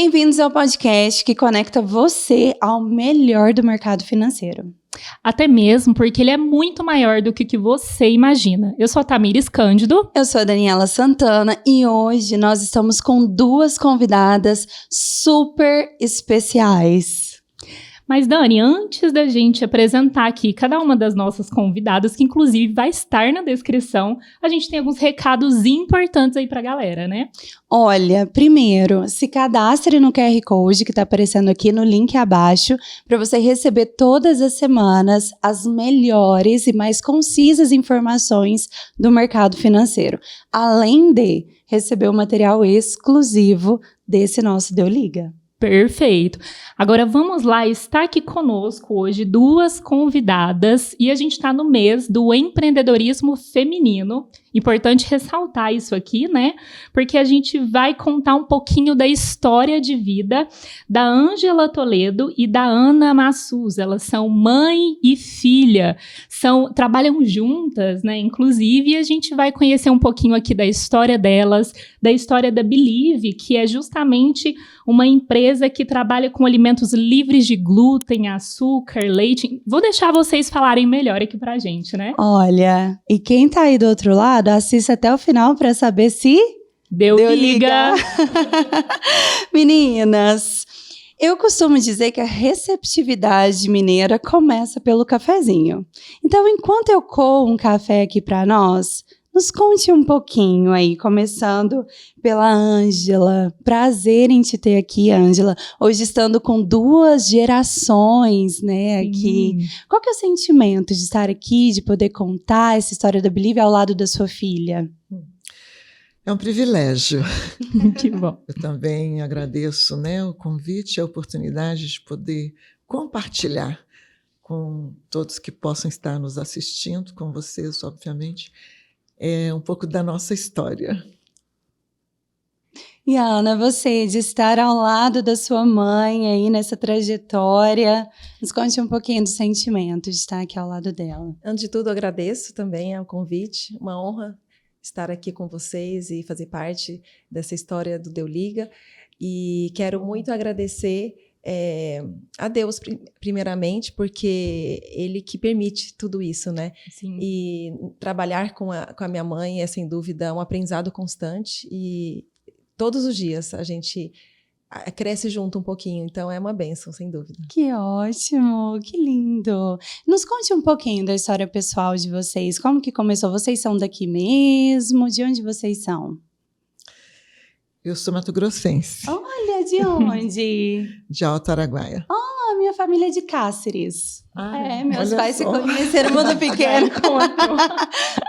Bem-vindos ao podcast que conecta você ao melhor do mercado financeiro. Até mesmo porque ele é muito maior do que o que você imagina. Eu sou a Tamires Cândido. Eu sou a Daniela Santana e hoje nós estamos com duas convidadas super especiais. Mas, Dani, antes da gente apresentar aqui cada uma das nossas convidadas, que inclusive vai estar na descrição, a gente tem alguns recados importantes aí pra galera, né? Olha, primeiro, se cadastre no QR Code que está aparecendo aqui no link abaixo para você receber todas as semanas as melhores e mais concisas informações do mercado financeiro, além de receber o material exclusivo desse nosso Deu Liga. Perfeito. Agora vamos lá, está aqui conosco hoje duas convidadas e a gente está no mês do empreendedorismo feminino. Importante ressaltar isso aqui, né? Porque a gente vai contar um pouquinho da história de vida da Ângela Toledo e da Ana Massus. Elas são mãe e filha, trabalham juntas, né? Inclusive, e a gente vai conhecer um pouquinho aqui da história delas, da história da Believe, que é justamente uma empresa que trabalha com alimentos livres de glúten, açúcar, leite. Vou deixar vocês falarem melhor aqui pra gente, né? Olha, e quem tá aí do outro lado, assista até o final para saber se Deu liga. Meninas, eu costumo dizer que a receptividade mineira começa pelo cafezinho. Então, enquanto eu coo um café aqui para nós, nos conte um pouquinho aí, começando pela Ângela. Prazer em te ter aqui, Ângela. Hoje estando com duas gerações, né, aqui. Qual que é o sentimento de estar aqui, de poder contar essa história da Believe ao lado da sua filha? É um privilégio. Que bom. Eu também agradeço, né, o convite e a oportunidade de poder compartilhar com todos que possam estar nos assistindo, com vocês, obviamente, um pouco da nossa história. E Ana, você, de estar ao lado da sua mãe aí nessa trajetória, nos conte um pouquinho do sentimento de estar aqui ao lado dela. Antes de tudo, agradeço também ao convite, uma honra estar aqui com vocês e fazer parte dessa história do Deu Liga. E quero muito agradecer a Deus, primeiramente, porque Ele que permite tudo isso, né? Sim. E trabalhar com a minha mãe é, sem dúvida, um aprendizado constante e todos os dias a gente cresce junto um pouquinho, então é uma bênção, sem dúvida. Que ótimo, que lindo. Nos conte um pouquinho da história pessoal de vocês, como que começou? Vocês são daqui mesmo? De onde vocês são? Eu sou mato-grossense. Olha, de onde? De Alto Araguaia. Ah, minha família é de Cáceres. Meus pais se só. conheceram muito pequeno.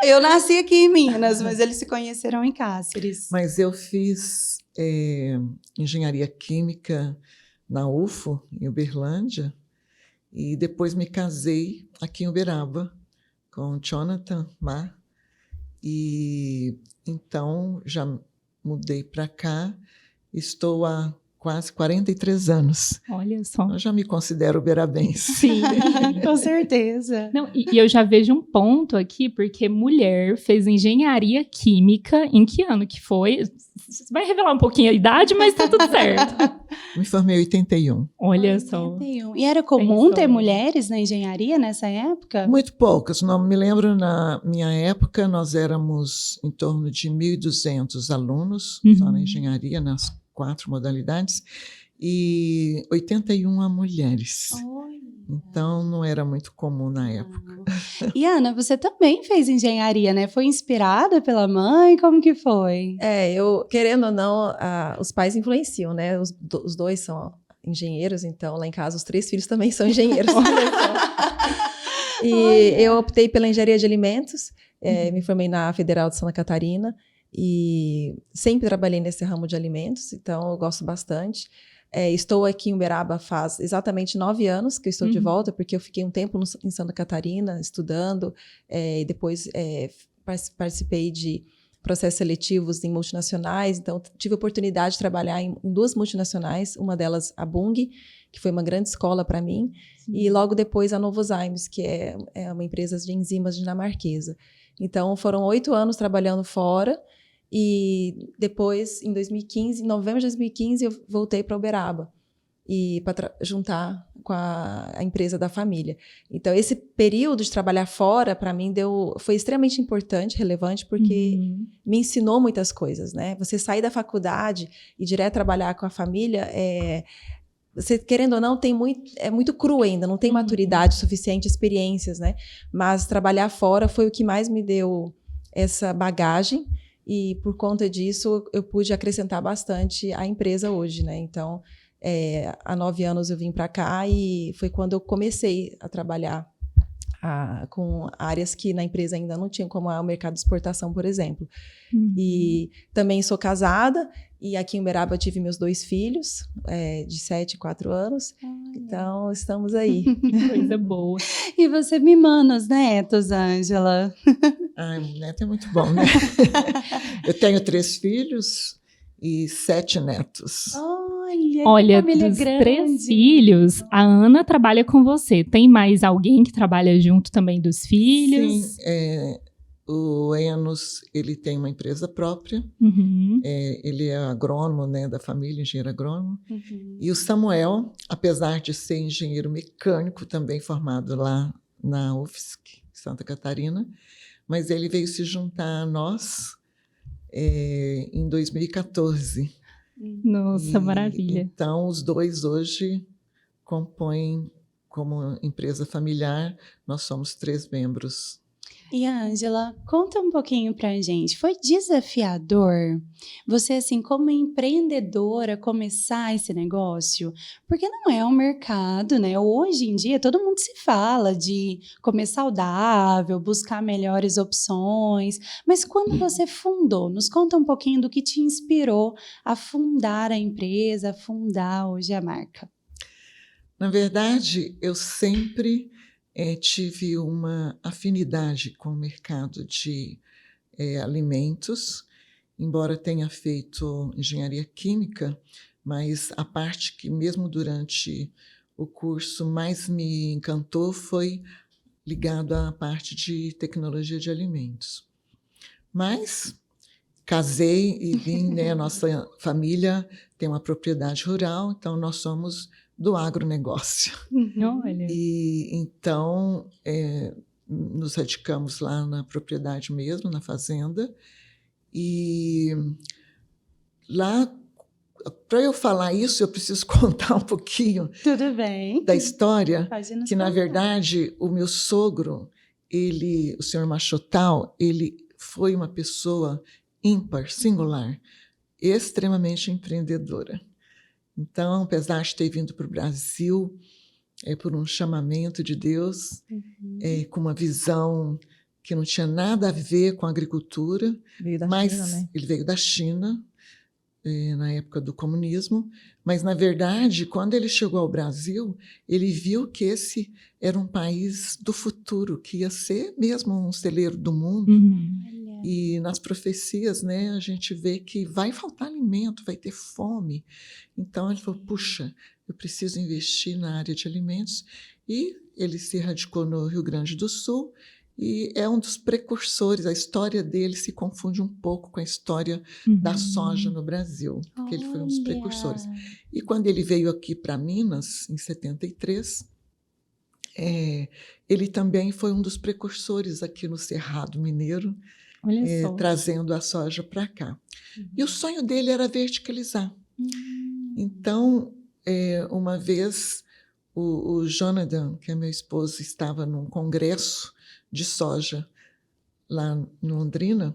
Eu nasci aqui em Minas, mas eles se conheceram em Cáceres. Mas eu fiz engenharia química na UFO, em Uberlândia, e depois me casei aqui em Uberaba com Jonathan Mar. E então já mudei para cá, estou há quase 43 anos. Olha só. Eu já me considero uberabense. Sim. Com certeza. Não, e eu já vejo um ponto aqui, porque mulher fez engenharia química, em que ano que foi? Você vai revelar um pouquinho a idade, mas tá tudo certo. Me formei em 81. Olha só. E era comum ter mulheres na engenharia nessa época? Muito poucas. Não me lembro, na minha época, nós éramos em torno de 1.200 alunos, só na engenharia, nas 4 modalidades, e 81 mulheres. Então, não era muito comum na época. E Ana, você também fez engenharia, né? Foi inspirada pela mãe? Como que foi? Eu, querendo ou não, os pais influenciam, né? Os dois são engenheiros, então lá em casa os 3 filhos também são engenheiros. E eu optei pela engenharia de alimentos, me formei na Federal de Santa Catarina e sempre trabalhei nesse ramo de alimentos, então eu gosto bastante. Estou aqui em Uberaba faz exatamente 9 anos que eu estou de volta, porque eu fiquei um tempo em Santa Catarina estudando, e depois participei de processos seletivos em multinacionais, então tive a oportunidade de trabalhar em 2 multinacionais, uma delas a Bunge, que foi uma grande escola para mim, e logo depois a Novozymes, que é uma empresa de enzimas dinamarquesa. Então foram 8 anos trabalhando fora, E depois, em 2015, em novembro de 2015, eu voltei para Uberaba e para juntar com a empresa da família. Então, esse período de trabalhar fora, para mim, foi extremamente importante, relevante, porque me ensinou muitas coisas, né? Você sair da faculdade e direto trabalhar com a família, você, querendo ou não, é muito cru ainda, não tem maturidade suficiente, experiências, né? Mas trabalhar fora foi o que mais me deu essa bagagem, e por conta disso eu pude acrescentar bastante à empresa hoje, né? Então, há 9 anos eu vim para cá e foi quando eu comecei a trabalhar com áreas que na empresa ainda não tinham, como é o mercado de exportação, por exemplo. E também sou casada, e aqui em Uberaba eu tive meus 2 filhos, de 7 e 4 anos. Então, estamos aí. Coisa boa. E você mimando os netos, Ângela? Ai, neto é muito bom, né? Eu tenho 3 filhos e 7 netos. Olha, família dos grande. 3 filhos, a Ana trabalha com você. Tem mais alguém que trabalha junto também dos filhos? Sim, o Enos, ele tem uma empresa própria. Ele é agrônomo, né, da família, engenheiro agrônomo. E o Samuel, apesar de ser engenheiro mecânico, também formado lá na UFSC, Santa Catarina, mas ele veio se juntar a nós em 2014. Nossa, maravilha. Então, os 2 hoje compõem, como empresa familiar, nós somos 3 membros. E a Ângela, conta um pouquinho pra gente. Foi desafiador você, assim, como empreendedora, começar esse negócio? Porque não é um mercado, né? Hoje em dia, todo mundo se fala de comer saudável, buscar melhores opções. Mas quando você fundou, nos conta um pouquinho do que te inspirou a fundar a empresa, a fundar hoje a marca. Na verdade, eu sempre tive uma afinidade com o mercado de alimentos, embora tenha feito engenharia química, mas a parte que mesmo durante o curso mais me encantou foi ligado à parte de tecnologia de alimentos. Mas casei e vim, né? A nossa família tem uma propriedade rural, então nós somos do agronegócio. Olha. E então nos radicamos lá na propriedade mesmo, na fazenda. E lá, para eu falar isso, eu preciso contar um pouquinho Tudo bem. da história, Pode nos que na contar. verdade o meu sogro, o senhor Machotal, ele foi uma pessoa ímpar, singular, extremamente empreendedora. Então, apesar de ter vindo para o Brasil por um chamamento de Deus, com uma visão que não tinha nada a ver com a agricultura, Veio da mas China, né? ele veio da China, na época do comunismo, mas, na verdade, quando ele chegou ao Brasil, ele viu que esse era um país do futuro, que ia ser mesmo um celeiro do mundo. E nas profecias, né, a gente vê que vai faltar alimento, vai ter fome. Então ele falou, puxa, eu preciso investir na área de alimentos. E ele se radicou no Rio Grande do Sul e é um dos precursores. A história dele se confunde um pouco com a história da soja no Brasil, porque ele foi um dos precursores. E quando ele veio aqui para Minas, em 73, ele também foi um dos precursores aqui no Cerrado Mineiro, trazendo a soja para cá. E o sonho dele era verticalizar. Então, uma vez, o Jonathan, que é meu esposo, estava num congresso de soja lá em Londrina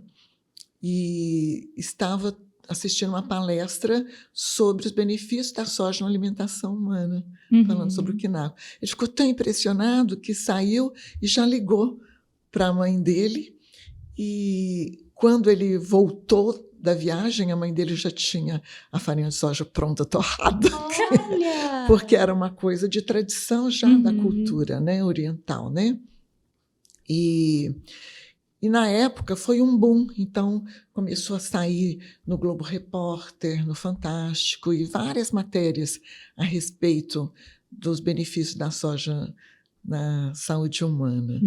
e estava assistindo uma palestra sobre os benefícios da soja na alimentação humana, falando sobre o quinaco. Ele ficou tão impressionado que saiu e já ligou para a mãe dele. E quando ele voltou da viagem, a mãe dele já tinha a farinha de soja pronta, torrada. Olha! Porque era uma coisa de tradição já da cultura, né, oriental, né? E na época foi um boom. Então começou a sair no Globo Repórter, no Fantástico, e várias matérias a respeito dos benefícios da soja na saúde humana.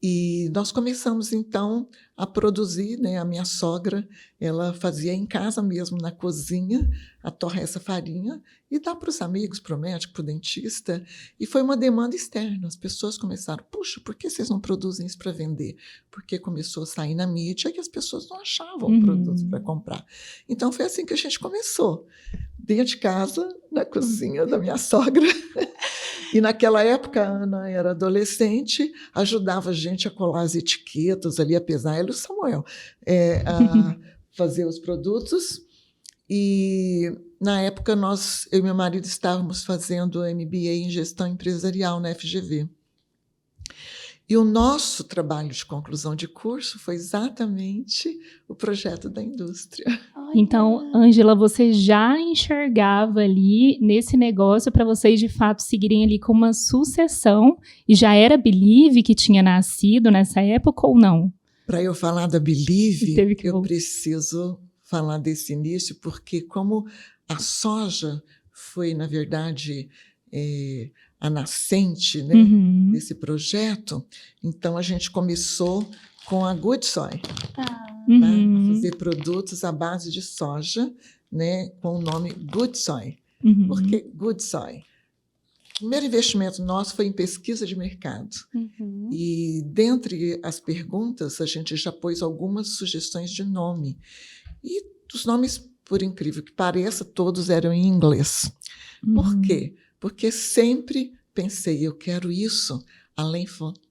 E nós começamos, então, a produzir, né? A minha sogra, ela fazia em casa mesmo, na cozinha, a torrar essa farinha e dar para os amigos, para o médico, para o dentista. E foi uma demanda externa. As pessoas começaram, puxa, por que vocês não produzem isso para vender? Porque começou a sair na mídia e as pessoas não achavam produtos para comprar. Então, foi assim que a gente começou. Dentro de casa, na cozinha da minha sogra. E naquela época, a Ana era adolescente, ajudava a gente a colar as etiquetas ali, apesar ela e o Samuel, a fazer os produtos. E na época, eu e meu marido estávamos fazendo MBA em gestão empresarial na FGV. E o nosso trabalho de conclusão de curso foi exatamente o projeto da indústria. Então, Ângela, você já enxergava ali nesse negócio para vocês, de fato, seguirem ali com uma sucessão? E já era Believe que tinha nascido nessa época ou não? Para eu falar da Believe, eu preciso falar desse início, porque como a soja foi, na verdade, a nascente, né, desse projeto, então a gente começou com a Good Soy, a fazer produtos à base de soja, né, com o nome Good Soy. Por que Good Soy? O primeiro investimento nosso foi em pesquisa de mercado. E dentre as perguntas, a gente já pôs algumas sugestões de nome. E os nomes, por incrível que pareça, todos eram em inglês. Por quê? Porque sempre pensei, eu quero isso além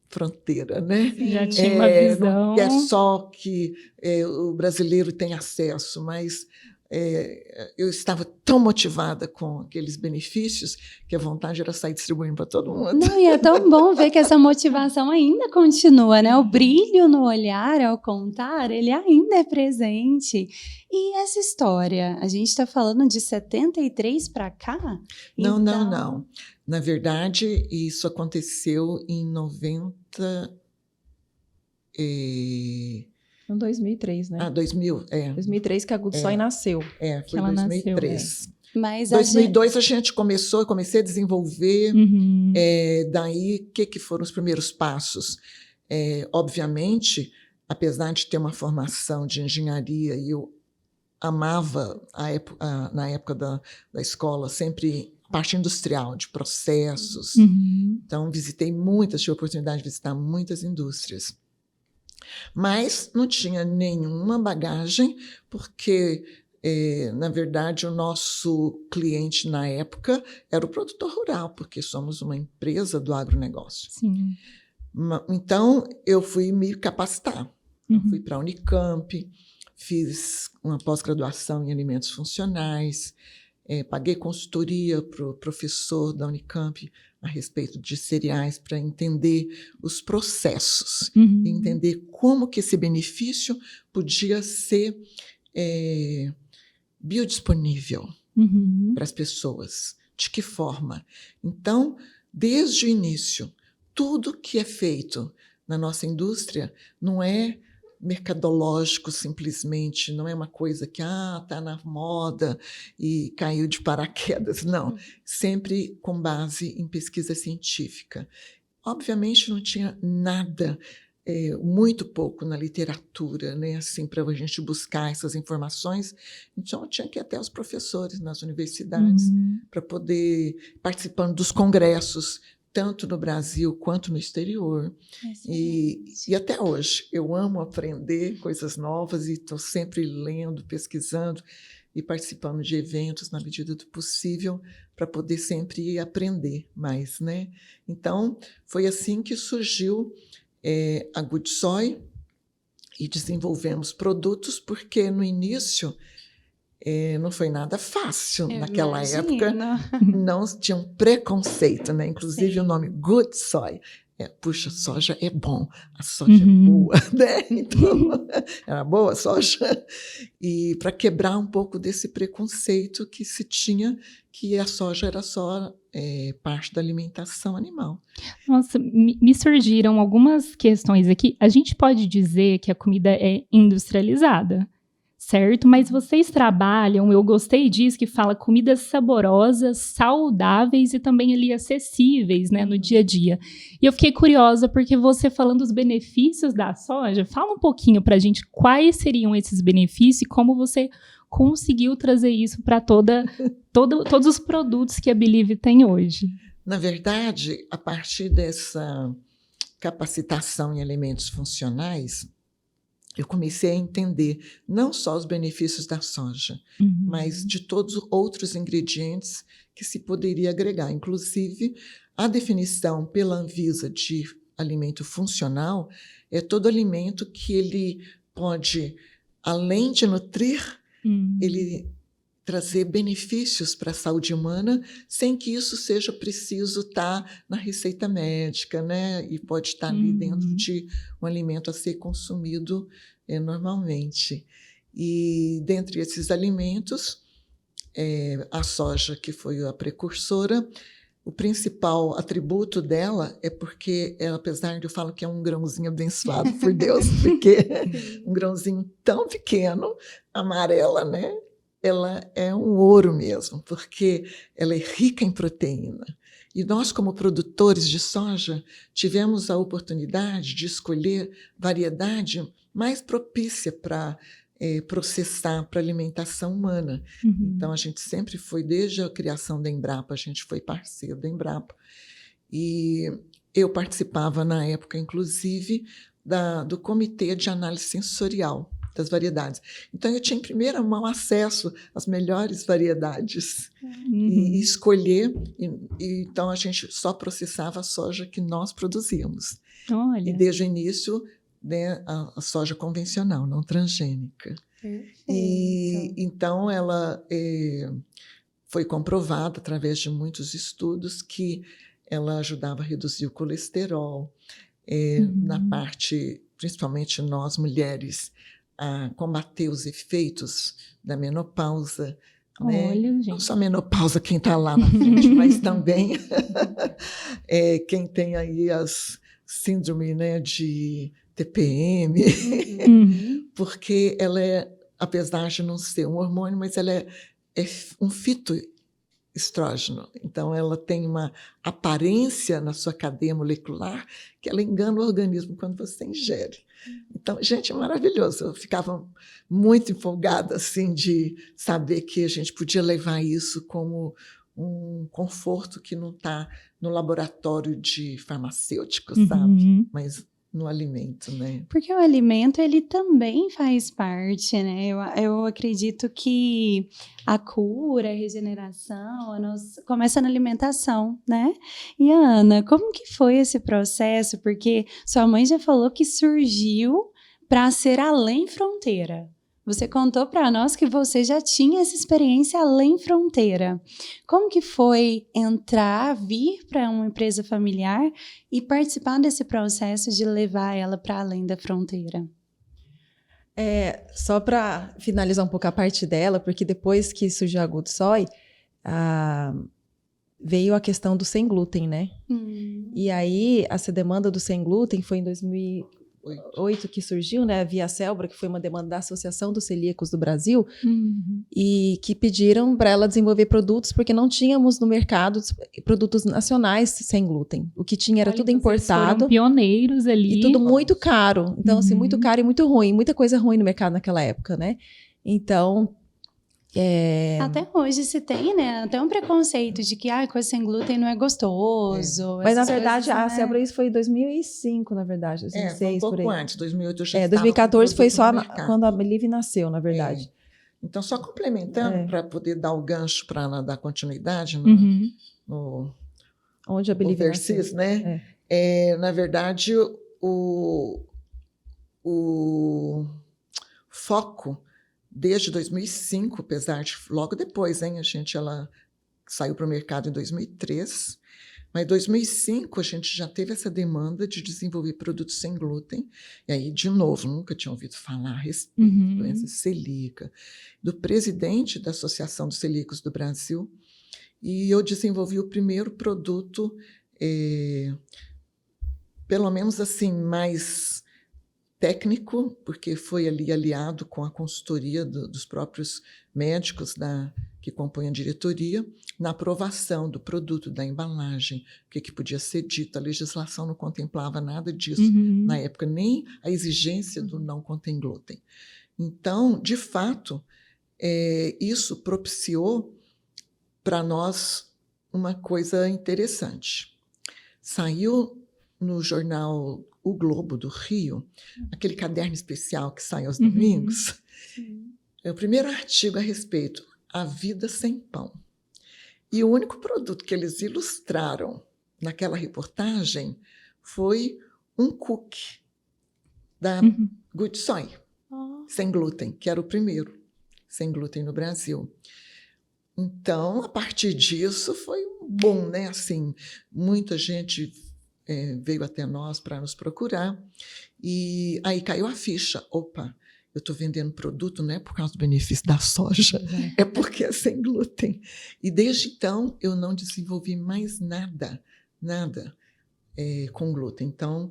fronteira, né? Já tinha uma visão. Não é só que o brasileiro tem acesso, mas eu estava tão motivada com aqueles benefícios que a vontade era sair distribuindo para todo mundo. Não, e é tão bom ver que essa motivação ainda continua, né? O brilho no olhar, ao contar, ele ainda é presente. E essa história, a gente está falando de 73 para cá? Não, então... não. Na verdade, isso aconteceu em 90... Em 2003, né? 2000, 2003 que a Good Soy nasceu. Foi em 2003. Mas 2002 eu comecei a desenvolver. Daí, o que foram os primeiros passos? Obviamente, apesar de ter uma formação de engenharia, e eu amava, na época da escola, sempre parte industrial, de processos. Então, tive a oportunidade de visitar muitas indústrias. Mas não tinha nenhuma bagagem, porque, na verdade, o nosso cliente na época era o produtor rural, porque somos uma empresa do agronegócio. Sim. Então, eu fui me capacitar. Eu fui para a Unicamp, fiz uma pós-graduação em alimentos funcionais, paguei consultoria para o professor da Unicamp a respeito de cereais para entender os processos, entender como que esse benefício podia ser biodisponível para as pessoas. De que forma? Então, desde o início, tudo que é feito na nossa indústria não é mercadológico simplesmente, não é uma coisa que está na moda e caiu de paraquedas, não. Sempre com base em pesquisa científica. Obviamente não tinha nada, muito pouco na literatura, né, assim, para a gente buscar essas informações. Então eu tinha que ir até os professores nas universidades para poder participando dos congressos, tanto no Brasil quanto no exterior. E até hoje, eu amo aprender coisas novas e estou sempre lendo, pesquisando e participando de eventos na medida do possível para poder sempre aprender mais, né? Então, foi assim que surgiu a Good Soy e desenvolvemos produtos, porque no início não foi nada fácil. Naquela época, não tinha um preconceito, né? Inclusive o nome Good Soy. Puxa, soja é bom, a soja é boa, né? Então, era boa a soja. E para quebrar um pouco desse preconceito que se tinha, que a soja era só parte da alimentação animal. Nossa, me surgiram algumas questões aqui. A gente pode dizer que a comida é industrializada? certo? Mas vocês trabalham, eu gostei disso, que fala comidas saborosas, saudáveis e também ali acessíveis, né, no dia a dia. E eu fiquei curiosa porque você falando dos benefícios da soja, fala um pouquinho pra gente quais seriam esses benefícios e como você conseguiu trazer isso para todos os produtos que a Believe tem hoje. Na verdade, a partir dessa capacitação em alimentos funcionais, eu comecei a entender não só os benefícios da soja, mas de todos os outros ingredientes que se poderia agregar. Inclusive, a definição pela Anvisa de alimento funcional é todo alimento que ele pode, além de nutrir, ele trazer benefícios para a saúde humana, sem que isso seja preciso estar na receita médica, né? E pode estar ali dentro de um alimento a ser consumido normalmente. E dentre esses alimentos, a soja, que foi a precursora, o principal atributo dela é porque, apesar de eu falar que é um grãozinho abençoado por Deus, porque um grãozinho tão pequeno, amarela, né? Ela é um ouro mesmo, porque ela é rica em proteína. E nós, como produtores de soja, tivemos a oportunidade de escolher variedade mais propícia para processar para alimentação humana. Então, a gente sempre foi, desde a criação da Embrapa, a gente foi parceiro da Embrapa. E eu participava, na época, inclusive, do Comitê de Análise Sensorial das variedades. Então, eu tinha em primeira mão acesso às melhores variedades e escolher. Então, a gente só processava a soja que nós produzíamos. Olha. E desde o início, né, a soja convencional, não transgênica. E então, ela foi comprovada, através de muitos estudos, que ela ajudava a reduzir o colesterol, na parte, principalmente nós mulheres, a combater os efeitos da menopausa. Né? Olha, gente. Não só a menopausa, quem está lá na frente, mas também quem tem aí as síndrome, né, de TPM, porque ela apesar de não ser um hormônio, mas ela é um fitoestrógeno. Então, ela tem uma aparência na sua cadeia molecular que ela engana o organismo quando você ingere. Então, gente, é maravilhoso. Eu ficava muito empolgada assim, de saber que a gente podia levar isso como um conforto que não está no laboratório de farmacêutico, sabe? Mas no alimento, né? Porque o alimento, ele também faz parte, né? Eu acredito que a cura, a regeneração, começa na alimentação, né? E, Ana, como que foi esse processo? Porque sua mãe já falou que surgiu para ser além fronteira. Você contou para nós que você já tinha essa experiência além fronteira. Como que foi vir para uma empresa familiar e participar desse processo de levar ela para além da fronteira? Só para finalizar um pouco a parte dela, porque depois que surgiu a Good Soy, veio a questão do sem glúten, né? E aí, essa demanda do sem glúten foi em 2008 que surgiu, né, via Celbra, que foi uma demanda da Associação dos Celíacos do Brasil, e que pediram para ela desenvolver produtos, porque não tínhamos no mercado produtos nacionais sem glúten. O que tinha era tudo importado. Foram pioneiros ali. E tudo muito caro. Então, assim, muito caro e muito ruim. Muita coisa ruim no mercado naquela época, né? Então... Até hoje se tem, né? Até um preconceito de que coisa sem glúten não é gostoso. Mas, na verdade, a Celbra, isso foi em 2005, na verdade. 2006, foi um pouco por aí. antes, 2008 já 2014 foi só quando a Believe nasceu, na verdade. Então, só complementando, para poder dar o gancho para dar continuidade onde a Believe nasceu, né? Na verdade, o foco desde 2005, apesar de logo depois, ela saiu para o mercado em 2003, mas em 2005 a gente já teve essa demanda de desenvolver produtos sem glúten, e aí, de novo, nunca tinha ouvido falar a respeito da doença celíaca, do presidente da Associação dos Celíacos do Brasil, e eu desenvolvi o primeiro produto, pelo menos assim, mais técnico, porque foi ali aliado com a consultoria dos próprios médicos que compõem a diretoria, na aprovação do produto, da embalagem, o que podia ser dito. A legislação não contemplava nada disso. Na época, nem a exigência do não contém glúten. Então, de fato, isso propiciou para nós uma coisa interessante. Saiu no jornal O Globo do Rio, aquele caderno especial que sai aos domingos. É o primeiro artigo a respeito, A Vida Sem Pão. E o único produto que eles ilustraram naquela reportagem foi um cookie da Good Soy, sem glúten, que era o primeiro sem glúten no Brasil. Então, a partir disso, foi um boom, né? Assim, muita gente veio até nós para nos procurar, e aí caiu a ficha. Opa, eu estou vendendo produto não é por causa do benefício da soja, é porque é sem glúten. E desde então, eu não desenvolvi mais nada com glúten. Então,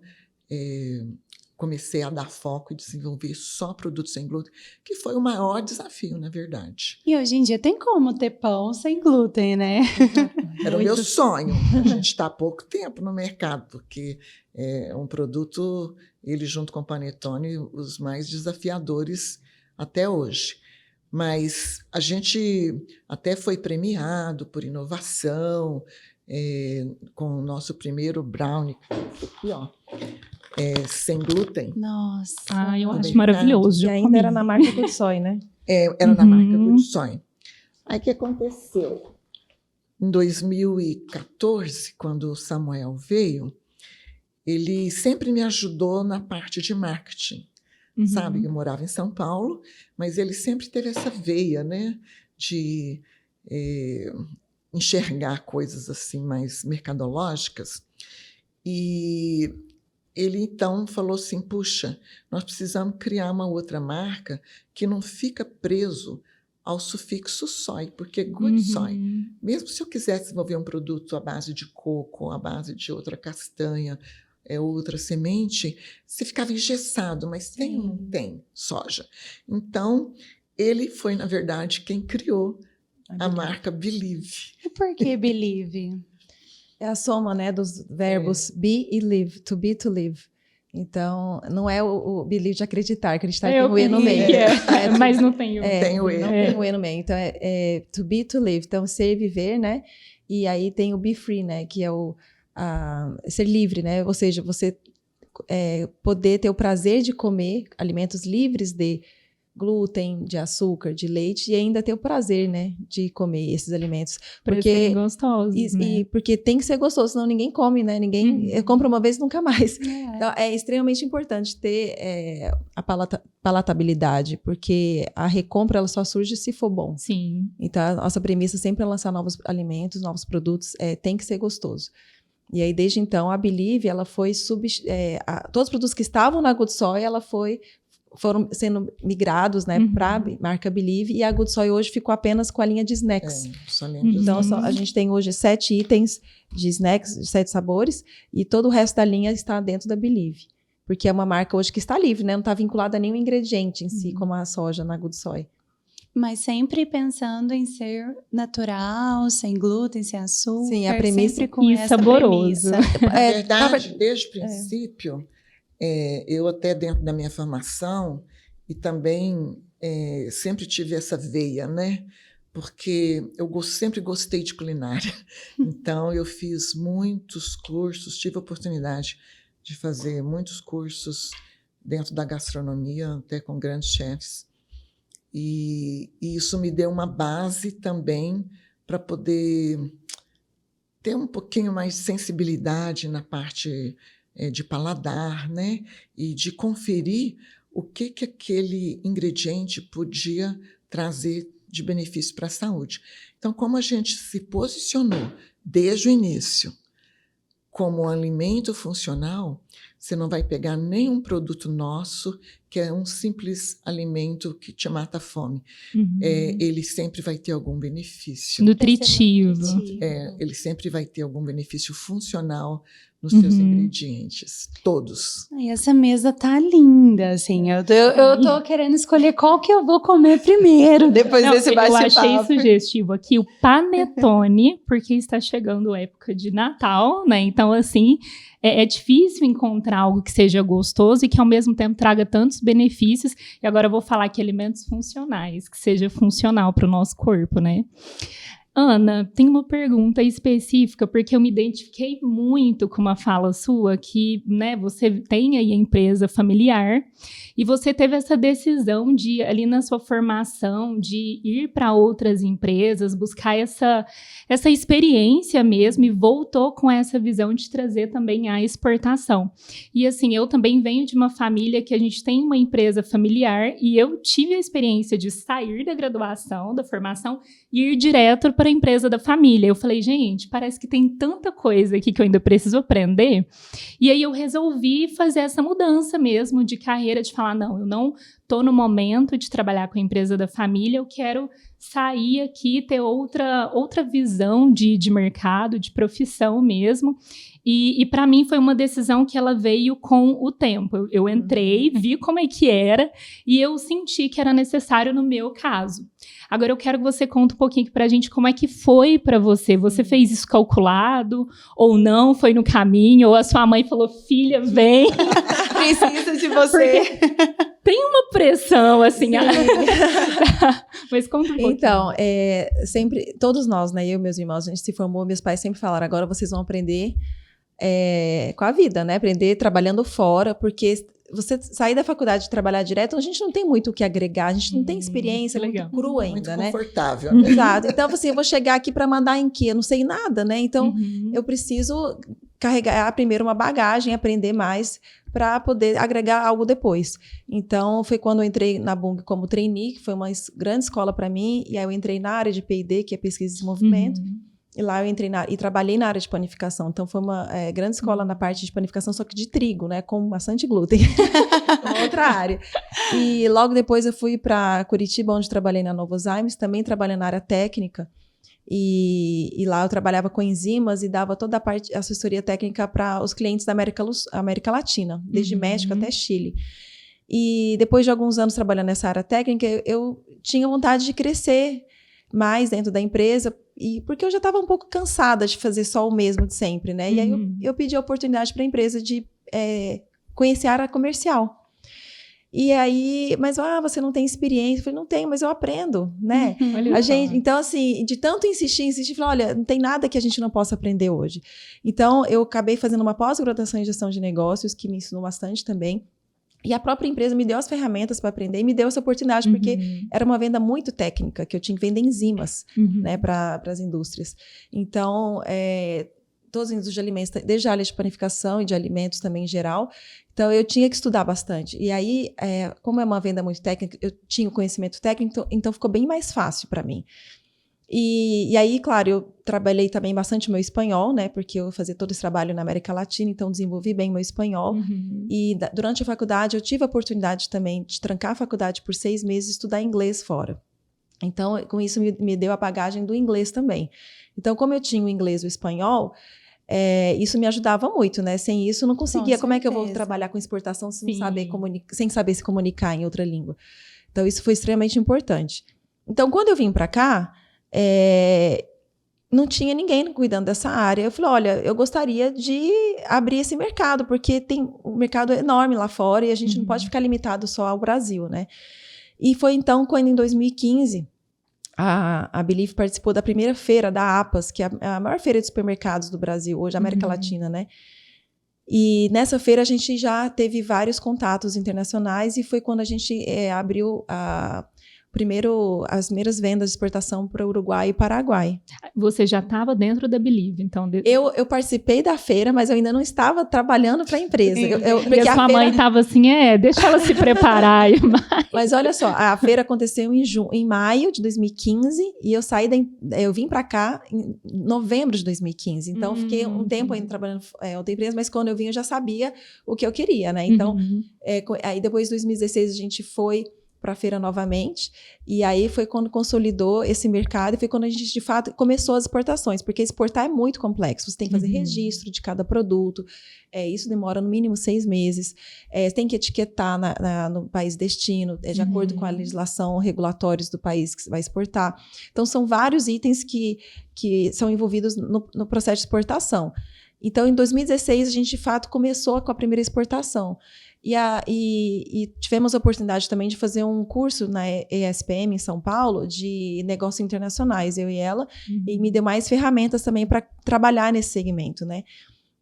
comecei a dar foco e desenvolver só produtos sem glúten, que foi o maior desafio, na verdade. E hoje em dia tem como ter pão sem glúten, né? Era o meu sonho. A gente está há pouco tempo no mercado, porque é um produto, ele junto com o Panetone, os mais desafiadores até hoje. Mas a gente até foi premiado por inovação, com o nosso primeiro brownie, aqui, ó. Sem glúten. Nossa. Eu acho maravilhoso. E ainda era na marca Good Soy, né? Era na marca Good Soy. Aí o que aconteceu? Em 2014, quando o Samuel veio, ele sempre me ajudou na parte de marketing. Sabe? Eu morava em São Paulo, mas ele sempre teve essa veia, né? De enxergar coisas assim mais mercadológicas. E ele, então, falou assim, puxa, nós precisamos criar uma outra marca que não fica preso ao sufixo soy, porque Good Soy, mesmo se eu quisesse desenvolver um produto à base de coco, à base de outra castanha, outra semente, se ficava engessado, mas tem ou não tem soja? Então, ele foi, na verdade, quem criou a marca Believe. E por que Believe? É a soma, né, dos verbos be e live, to be, to live. Então, não é o believe de acreditar tem o E no meio. Mas não tem o tem o E. Não tem o E no meio. Então, to be, to live. Então, ser e viver, né? E aí tem o be free, né? Que é ser livre, né? Ou seja, você poder ter o prazer de comer alimentos livres de glúten, de açúcar, de leite, e ainda ter o prazer, né, de comer esses alimentos. Porque gostosos, e porque tem que ser gostoso, senão ninguém come, né? Ninguém compra uma vez e nunca mais. Então, é extremamente importante ter a palatabilidade, porque a recompra ela só surge se for bom. Sim. Então, a nossa premissa sempre é lançar novos alimentos, novos produtos, tem que ser gostoso. E aí, desde então, a Believe, ela foi todos os produtos que estavam na Good Soy, foram sendo migrados, né, para a marca Believe, e a Good Soy hoje ficou apenas com a linha de snacks. Então, a gente tem hoje 7 itens de snacks, 7 sabores, e todo o resto da linha está dentro da Believe, porque é uma marca hoje que está livre, né, não está vinculada a nenhum ingrediente em si, como a soja na Good Soy. Mas sempre pensando em ser natural, sem glúten, sem açúcar. Sim, a premissa sempre com e essa saboroso. premissa. Na verdade, desde o princípio, eu até dentro da minha formação, e também sempre tive essa veia, né? Porque eu sempre gostei de culinária. Então, eu fiz muitos cursos, tive a oportunidade de fazer muitos cursos dentro da gastronomia, até com grandes chefes. E isso me deu uma base também para poder ter um pouquinho mais de sensibilidade na parte de paladar, né? E de conferir o que aquele ingrediente podia trazer de benefício para a saúde. Então, como a gente se posicionou desde o início como um alimento funcional, você não vai pegar nenhum produto nosso que é um simples alimento que te mata a fome. Uhum. Ele sempre vai ter algum benefício. Nutritivo. Ele sempre vai ter algum benefício funcional nos seus ingredientes. Todos. E essa mesa tá linda, assim. Eu tô querendo escolher qual que eu vou comer primeiro, depois desse bate-papo. Eu achei sugestivo aqui o panetone, porque está chegando a época de Natal, né? Então, assim, é difícil encontrar algo que seja gostoso e que, ao mesmo tempo, traga tantos benefícios. E agora eu vou falar aqui alimentos funcionais, que seja funcional para o nosso corpo, né? Ana, tem uma pergunta específica, porque eu me identifiquei muito com uma fala sua, que, né, você tem aí a empresa familiar e você teve essa decisão de, ali na sua formação, de ir para outras empresas, buscar essa experiência mesmo, e voltou com essa visão de trazer também a exportação. E assim, eu também venho de uma família que a gente tem uma empresa familiar, e eu tive a experiência de sair da graduação, da formação, e ir direto para a empresa da família. Eu falei, gente, parece que tem tanta coisa aqui que eu ainda preciso aprender. E aí eu resolvi fazer essa mudança mesmo de carreira, de falar, não, eu não estou no momento de trabalhar com a empresa da família, eu quero sair aqui, ter outra visão de mercado, de profissão mesmo. E para mim foi uma decisão que ela veio com o tempo. Eu entrei, vi como é que era, e eu senti que era necessário no meu caso. Agora eu quero que você conte um pouquinho para a gente como é que foi para você. Você fez isso calculado ou não? Foi no caminho? Ou a sua mãe falou, filha, vem. Preciso de você. Porque tem uma pressão, assim. Mas conta um pouquinho. Então, sempre, todos nós, né, eu e meus irmãos, a gente se formou, meus pais sempre falaram, agora vocês vão aprender com a vida, né? Aprender trabalhando fora, porque você sair da faculdade e trabalhar direto, a gente não tem muito o que agregar, a gente não tem experiência, é muito cru ainda, muito né? Confortável. Né? Exato. Então, assim, eu vou chegar aqui para mandar em quê? Eu não sei nada, né? Então, eu preciso carregar primeiro uma bagagem, aprender mais para poder agregar algo depois. Então, foi quando eu entrei na Bung como trainee, que foi uma grande escola para mim, e aí eu entrei na área de P&D, que é Pesquisa e Desenvolvimento, e lá eu entrei e trabalhei na área de panificação. Então, foi uma grande escola na parte de panificação, só que de trigo, né? Com bastante glúten. Uma outra área. E logo depois eu fui para Curitiba, onde trabalhei na Novozymes, também trabalhei na área técnica. E lá eu trabalhava com enzimas e dava toda a parte, assessoria técnica para os clientes da América Latina, desde México até Chile. E depois de alguns anos trabalhando nessa área técnica, eu tinha vontade de crescer mais dentro da empresa, porque eu já estava um pouco cansada de fazer só o mesmo de sempre, né? E aí eu pedi a oportunidade para a empresa de conhecer a área comercial. E aí, mas você não tem experiência? Eu falei, não tenho, mas eu aprendo, né? Então, assim, de tanto insistir, falei, olha, não tem nada que a gente não possa aprender hoje. Então, eu acabei fazendo uma pós-graduação em gestão de negócios, que me ensinou bastante também. E a própria empresa me deu as ferramentas para aprender e me deu essa oportunidade, porque era uma venda muito técnica, que eu tinha que vender enzimas, né, para as indústrias. Então, todos os indústrias de alimentos, desde a área de panificação e de alimentos também em geral. Então, eu tinha que estudar bastante. E aí, como é uma venda muito técnica, eu tinha o conhecimento técnico, então ficou bem mais fácil para mim. E aí, claro, eu trabalhei também bastante o meu espanhol, né? Porque eu fazia todo esse trabalho na América Latina, então desenvolvi bem o meu espanhol. E durante a faculdade, eu tive a oportunidade também de trancar a faculdade por 6 meses e estudar inglês fora. Então, com isso, me deu a bagagem do inglês também. Então, como eu tinha o inglês e o espanhol, isso me ajudava muito, né? Sem isso, eu não conseguia. Como é que eu vou trabalhar com exportação sem saber se comunicar em outra língua? Então, isso foi extremamente importante. Então, quando eu vim para cá, não tinha ninguém cuidando dessa área. Eu falei, olha, eu gostaria de abrir esse mercado, porque o mercado é enorme lá fora e a gente não pode ficar limitado só ao Brasil, né? E foi então quando, em 2015, a Believe participou da primeira feira da APAS, que é a maior feira de supermercados do Brasil, hoje, América Latina, né? E nessa feira a gente já teve vários contatos internacionais e foi quando a gente abriu as primeiras vendas de exportação para o Uruguai e Paraguai. Você já estava dentro da Believe, então... Eu participei da feira, mas eu ainda não estava trabalhando para a empresa. Porque a sua mãe estava assim, deixa ela se preparar. Mas olha só, a feira aconteceu em maio de 2015 e eu vim para cá em novembro de 2015. Então, fiquei um tempo ainda trabalhando em outra empresa, mas quando eu vim eu já sabia o que eu queria, né? Então, aí depois de 2016 a gente foi para a feira novamente, e aí foi quando consolidou esse mercado, e foi quando a gente, de fato, começou as exportações, porque exportar é muito complexo, você tem que fazer registro de cada produto, isso demora no mínimo 6 meses, tem que etiquetar no país destino, de acordo com a legislação regulatórios do país que você vai exportar. Então, são vários itens que são envolvidos no processo de exportação. Então, em 2016, a gente, de fato, começou com a primeira exportação. E tivemos a oportunidade também de fazer um curso na ESPM em São Paulo de negócios internacionais, eu e ela, e me deu mais ferramentas também para trabalhar nesse segmento, né?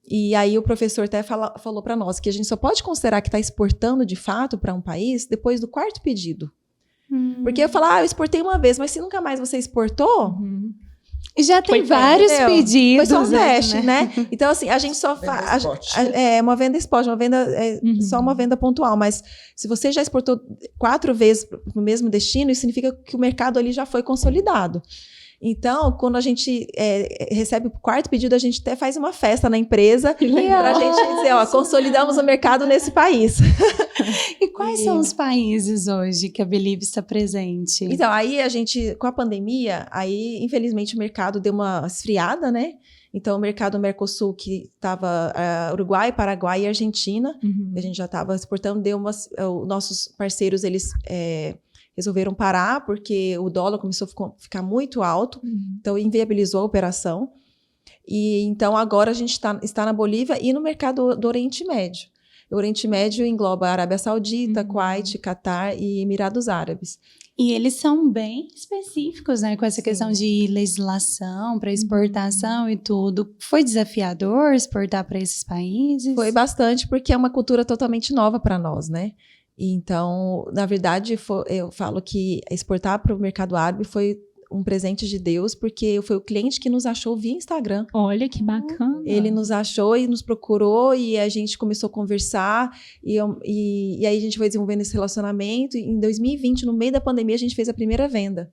E aí o professor até falou para nós que a gente só pode considerar que está exportando de fato para um país depois do 4º pedido. Porque eu falo, eu exportei uma vez, mas se nunca mais você exportou... E já tem vários pedidos. Foi só um teste, né? Então, assim, a gente só faz... uma venda spot, só uma venda pontual. Mas se você já exportou 4 vezes para o mesmo destino, isso significa que o mercado ali já foi consolidado. Então, quando a gente recebe o 4º pedido, a gente até faz uma festa na empresa para a gente dizer, consolidamos o mercado nesse país. E quais são os países hoje que a Believe está presente? Então, aí a gente, com a pandemia, infelizmente o mercado deu uma esfriada, né? Então, o mercado Mercosul, que estava Uruguai, Paraguai e Argentina, a gente já estava exportando, nossos parceiros, eles... resolveram parar porque o dólar começou a ficar muito alto, então inviabilizou a operação. E então agora a gente está na Bolívia e no mercado do Oriente Médio. O Oriente Médio engloba a Arábia Saudita, Kuwait, Catar e Emirados Árabes. E eles são bem específicos, né, com essa questão de legislação para exportação e tudo. Foi desafiador exportar para esses países? Foi bastante, porque é uma cultura totalmente nova para nós, né? Então, na verdade, eu falo que exportar para o mercado árabe foi um presente de Deus, porque foi o cliente que nos achou via Instagram. Olha que bacana. Ele nos achou e nos procurou, e a gente começou a conversar, e aí a gente foi desenvolvendo esse relacionamento. E em 2020, no meio da pandemia, a gente fez a primeira venda.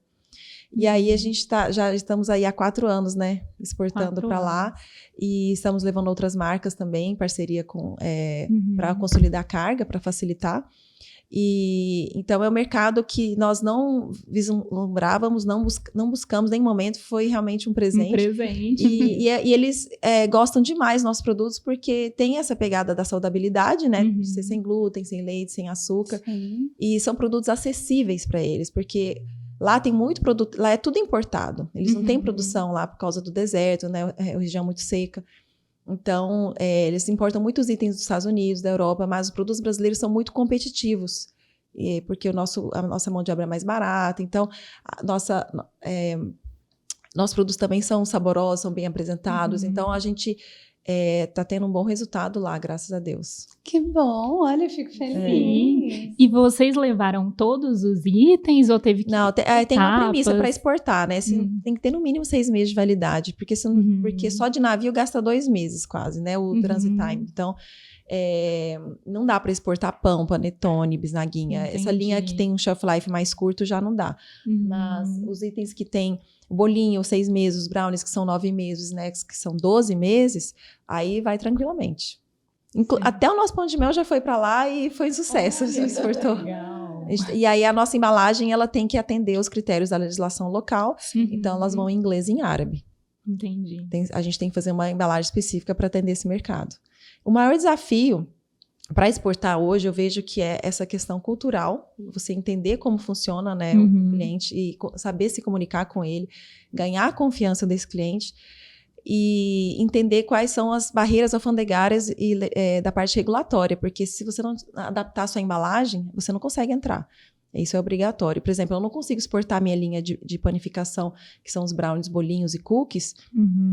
E aí a gente já estamos aí há 4 anos, né, exportando para lá, e estamos levando outras marcas também, em parceria para consolidar a carga, para facilitar. E então é um mercado que nós não vislumbrávamos, não buscamos em nenhum momento, foi realmente um presente. E eles gostam demais dos nossos produtos, porque tem essa pegada da saudabilidade, né? De ser sem glúten, sem leite, sem açúcar. Sim. E são produtos acessíveis para eles, porque lá tem muito produto, lá é tudo importado. Eles não têm produção lá por causa do deserto, né? É uma região muito seca. Então, eles importam muitos itens dos Estados Unidos, da Europa, mas os produtos brasileiros são muito competitivos, porque a nossa mão de obra é mais barata. Então, nossos produtos também são saborosos, são bem apresentados. Então, a gente está tendo um bom resultado lá, graças a Deus. Que bom, olha, eu fico feliz. E vocês levaram todos os itens ou teve que... Não, tem uma premissa para exportar, né? Tem que ter no mínimo 6 meses de validade, porque só de navio gasta 2 meses quase, né? O transit time. Então, não dá para exportar pão, panetone, bisnaguinha. Entendi. Essa linha que tem um shelf life mais curto já não dá. Mas os itens que tem bolinho, 6 meses, os brownies que são 9 meses, os snacks que são 12 meses, aí vai tranquilamente. Até o nosso pão de mel já foi para lá e foi um sucesso. Já exportou. Legal. E aí a nossa embalagem ela tem que atender os critérios da legislação local, então elas vão em inglês e em árabe. Entendi. A gente tem que fazer uma embalagem específica para atender esse mercado. O maior desafio para exportar hoje, eu vejo que é essa questão cultural, você entender como funciona, né, o cliente e saber se comunicar com ele, ganhar a confiança desse cliente e entender quais são as barreiras alfandegárias da parte regulatória, porque se você não adaptar a sua embalagem, você não consegue entrar. Isso é obrigatório. Por exemplo, eu não consigo exportar minha linha de panificação, que são os brownies, bolinhos e cookies,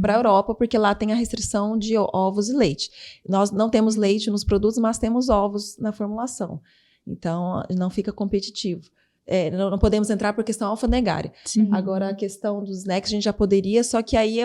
para a Europa, porque lá tem a restrição de ovos e leite. Nós não temos leite nos produtos, mas temos ovos na formulação. Então, não fica competitivo. não podemos entrar por questão alfandegária. Sim. Agora, a questão dos snacks, a gente já poderia, só que aí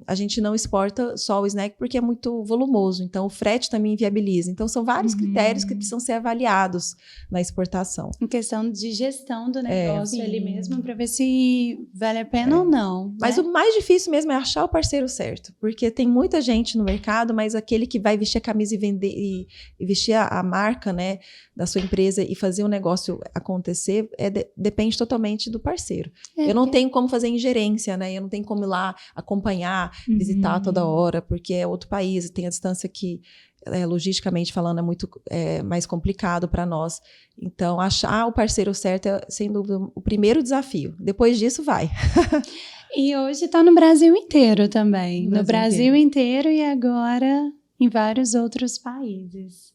a gente não exporta só o snack porque é muito volumoso. Então, o frete também inviabiliza. Então, são vários critérios que precisam ser avaliados na exportação. Em questão de gestão do negócio ali Sim. mesmo, para ver se vale a pena ou não. Mas né? o mais difícil mesmo é achar o parceiro certo. Porque tem muita gente no mercado, mas aquele que vai vestir a camisa e vender e vestir a marca, né, da sua empresa e fazer o negócio acontecer, depende totalmente do parceiro. Eu não tenho como fazer ingerência, né? Eu não tenho como ir lá acompanhar, visitar toda hora, porque é outro país, tem a distância que, logisticamente falando, é muito mais complicado para nós. Então, achar o parceiro certo é, sem dúvida, o primeiro desafio. Depois disso, vai. E hoje está no Brasil inteiro também. No Brasil inteiro. inteiro e agora em vários outros países.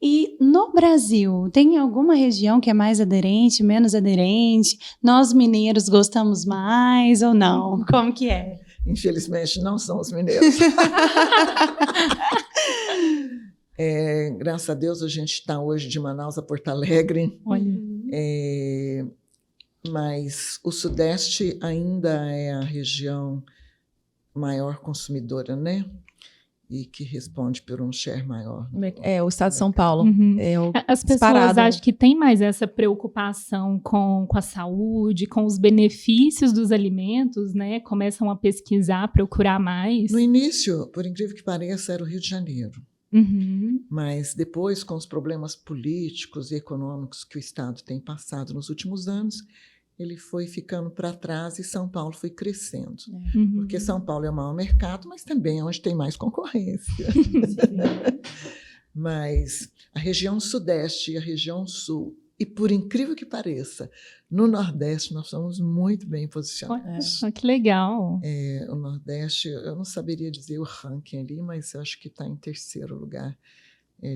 E no Brasil, tem alguma região que é mais aderente, menos aderente? Nós mineiros gostamos mais ou não? Como que é? Infelizmente, não são os mineiros. Graças a Deus, a gente está hoje de Manaus a Porto Alegre. Olha. Mas o Sudeste ainda é a região maior consumidora, né? E que responde por um share maior. O estado de São Paulo. As pessoas acham que tem mais essa preocupação com a saúde, com os benefícios dos alimentos, né? Começam a pesquisar, procurar mais. No início, por incrível que pareça, era o Rio de Janeiro. Mas depois, com os problemas políticos e econômicos que o Estado tem passado nos últimos anos, ele foi ficando para trás e São Paulo foi crescendo. Porque São Paulo é o maior mercado, mas também é onde tem mais concorrência. Mas a região Sudeste e a região Sul, e por incrível que pareça, no Nordeste nós somos muito bem posicionados. Olha, que legal. O Nordeste, eu não saberia dizer o ranking ali, mas eu acho que está em terceiro lugar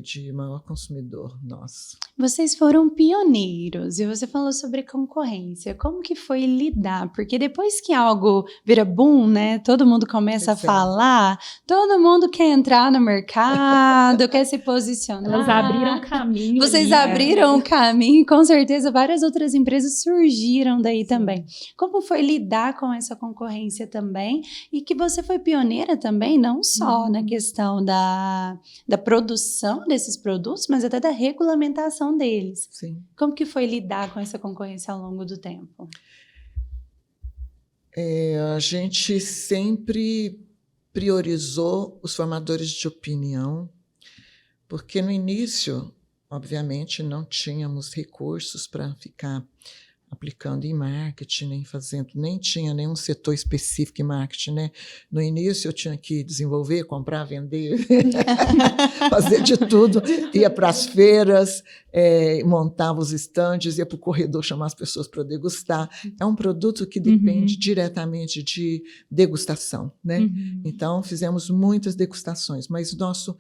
de maior consumidor nosso. Vocês foram pioneiros e você falou sobre concorrência. Como que foi lidar? Porque depois que algo vira boom, né? Todo mundo começa a falar, todo mundo quer entrar no mercado, quer se posicionar. Elas abriram caminho. Vocês abriram o caminho e com certeza várias outras empresas surgiram daí também. Como foi lidar com essa concorrência também? E que você foi pioneira também, não só na questão da produção desses produtos, mas até da regulamentação deles. Sim. Como que foi lidar com essa concorrência ao longo do tempo? A gente sempre priorizou os formadores de opinião, porque no início, obviamente, não tínhamos recursos para ficar aplicando em marketing, nem tinha nenhum setor específico em marketing, né? No início eu tinha que desenvolver, comprar, vender, fazer de tudo, ia para as feiras, montava os estandes, ia para o corredor chamar as pessoas para degustar. É um produto que depende diretamente de degustação, né? Então fizemos muitas degustações, mas nosso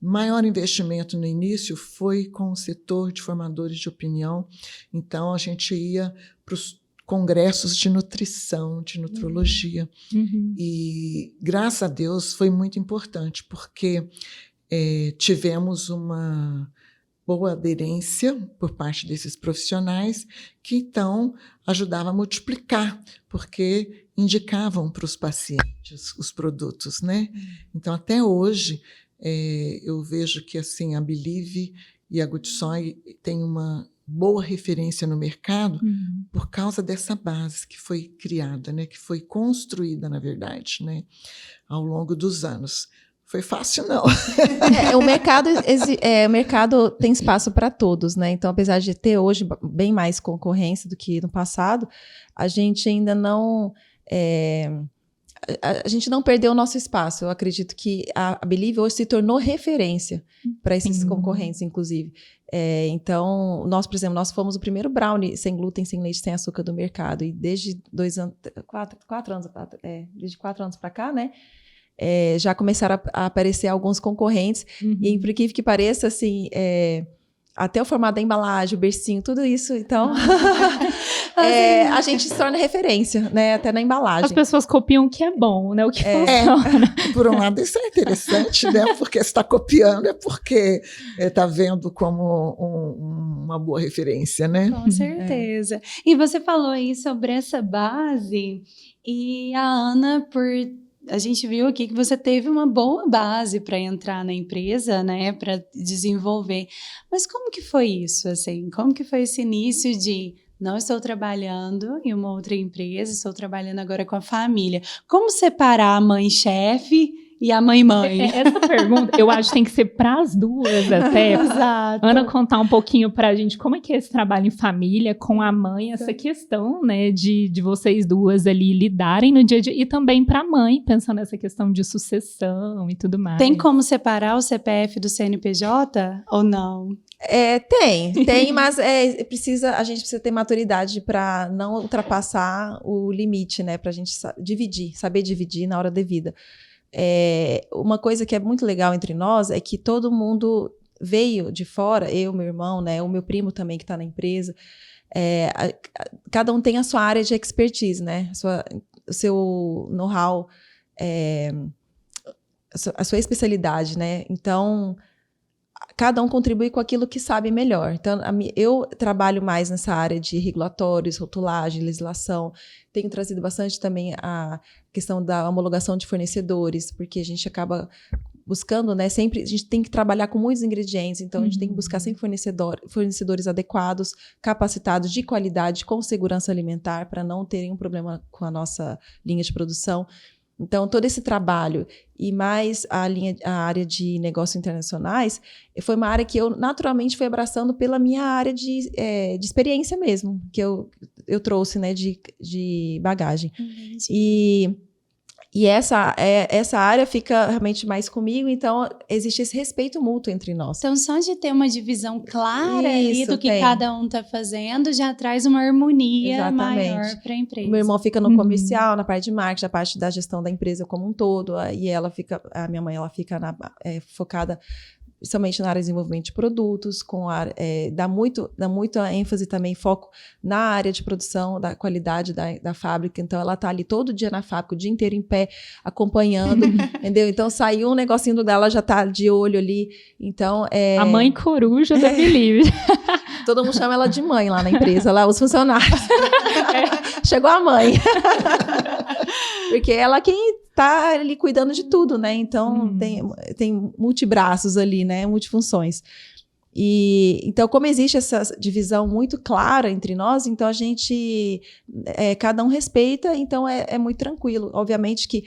maior investimento no início foi com o setor de formadores de opinião. Então, a gente ia para os congressos de nutrição, de nutrologia. E, graças a Deus, foi muito importante, porque tivemos uma boa aderência por parte desses profissionais, que, então, ajudava a multiplicar, porque indicavam para os pacientes os produtos, né? Então, até hoje, eu vejo que assim, a Believe e a Good Soy têm uma boa referência no mercado por causa dessa base que foi criada, né, que foi construída, na verdade, né, ao longo dos anos. Foi fácil, não. O mercado tem espaço para todos, né? Então, apesar de ter hoje bem mais concorrência do que no passado, a gente ainda não... A gente não perdeu o nosso espaço. Eu acredito que a Believe hoje se tornou referência para esses concorrentes, inclusive. Então, nós, por exemplo, nós fomos o primeiro brownie sem glúten, sem leite, sem açúcar do mercado. E desde 4 anos para cá, né? Já começaram a aparecer alguns concorrentes. E, por incrível que pareça, assim... até o formato da embalagem, o bercinho, tudo isso. Então, a gente se torna referência, né? Até na embalagem. As pessoas copiam o que é bom, né? O que funciona. Por um lado, isso é interessante, né? Porque você está copiando, é porque está vendo como uma boa referência, né? Com certeza. E você falou aí sobre essa base, e a Ana, a gente viu aqui que você teve uma boa base para entrar na empresa, né, para desenvolver. Mas como que foi isso, assim? Como que foi esse início de não estou trabalhando em uma outra empresa, estou trabalhando agora com a família? Como separar a mãe-chefe e a mãe-mãe? Essa pergunta, eu acho que tem que ser para as duas até. Exato. Ana, contar um pouquinho para a gente como é que é esse trabalho em família com a mãe, essa questão, né, de vocês duas ali lidarem no dia a dia, e também para a mãe, pensando nessa questão de sucessão e tudo mais. Tem como separar o CPF do CNPJ ou não? Tem, mas a gente precisa ter maturidade para não ultrapassar o limite, né? Para a gente saber dividir na hora devida. Uma coisa que é muito legal entre nós é que todo mundo veio de fora, eu, meu irmão, né? O meu primo também que está na empresa. Cada um tem a sua área de expertise, né? O seu know-how, a sua especialidade, né? Então, cada um contribui com aquilo que sabe melhor. Então, eu trabalho mais nessa área de regulatórios, rotulagem, legislação. Tenho trazido bastante também a questão da homologação de fornecedores, porque a gente acaba buscando, né? Sempre a gente tem que trabalhar com muitos ingredientes, então a gente tem que buscar sempre fornecedores adequados, capacitados, de qualidade, com segurança alimentar, para não terem um problema com a nossa linha de produção. Então, todo esse trabalho e mais a área de negócios internacionais foi uma área que eu naturalmente fui abraçando pela minha área de experiência mesmo, que eu trouxe, né, de bagagem. E essa área fica realmente mais comigo, então existe esse respeito mútuo entre nós. Então, só de ter uma divisão clara ali do que cada um está fazendo, já traz uma harmonia maior para a empresa. O meu irmão fica no comercial, na parte de marketing, na parte da gestão da empresa como um todo, e a minha mãe, ela fica focada principalmente na área de desenvolvimento de produtos, dá muita ênfase também, foco na área de produção, da qualidade da fábrica. Então, ela está ali todo dia na fábrica, o dia inteiro em pé, acompanhando, entendeu? Então, saiu um negocinho dela, ela já está de olho ali. Então, a mãe coruja da Believe. Todo mundo chama ela de mãe lá na empresa, lá os funcionários. Chegou a mãe. Porque ela é quem está ali cuidando de tudo, né? Então, tem multibraços ali, né? Multifunções. Então, como existe essa divisão muito clara entre nós, então a gente, cada um respeita, então é muito tranquilo. Obviamente que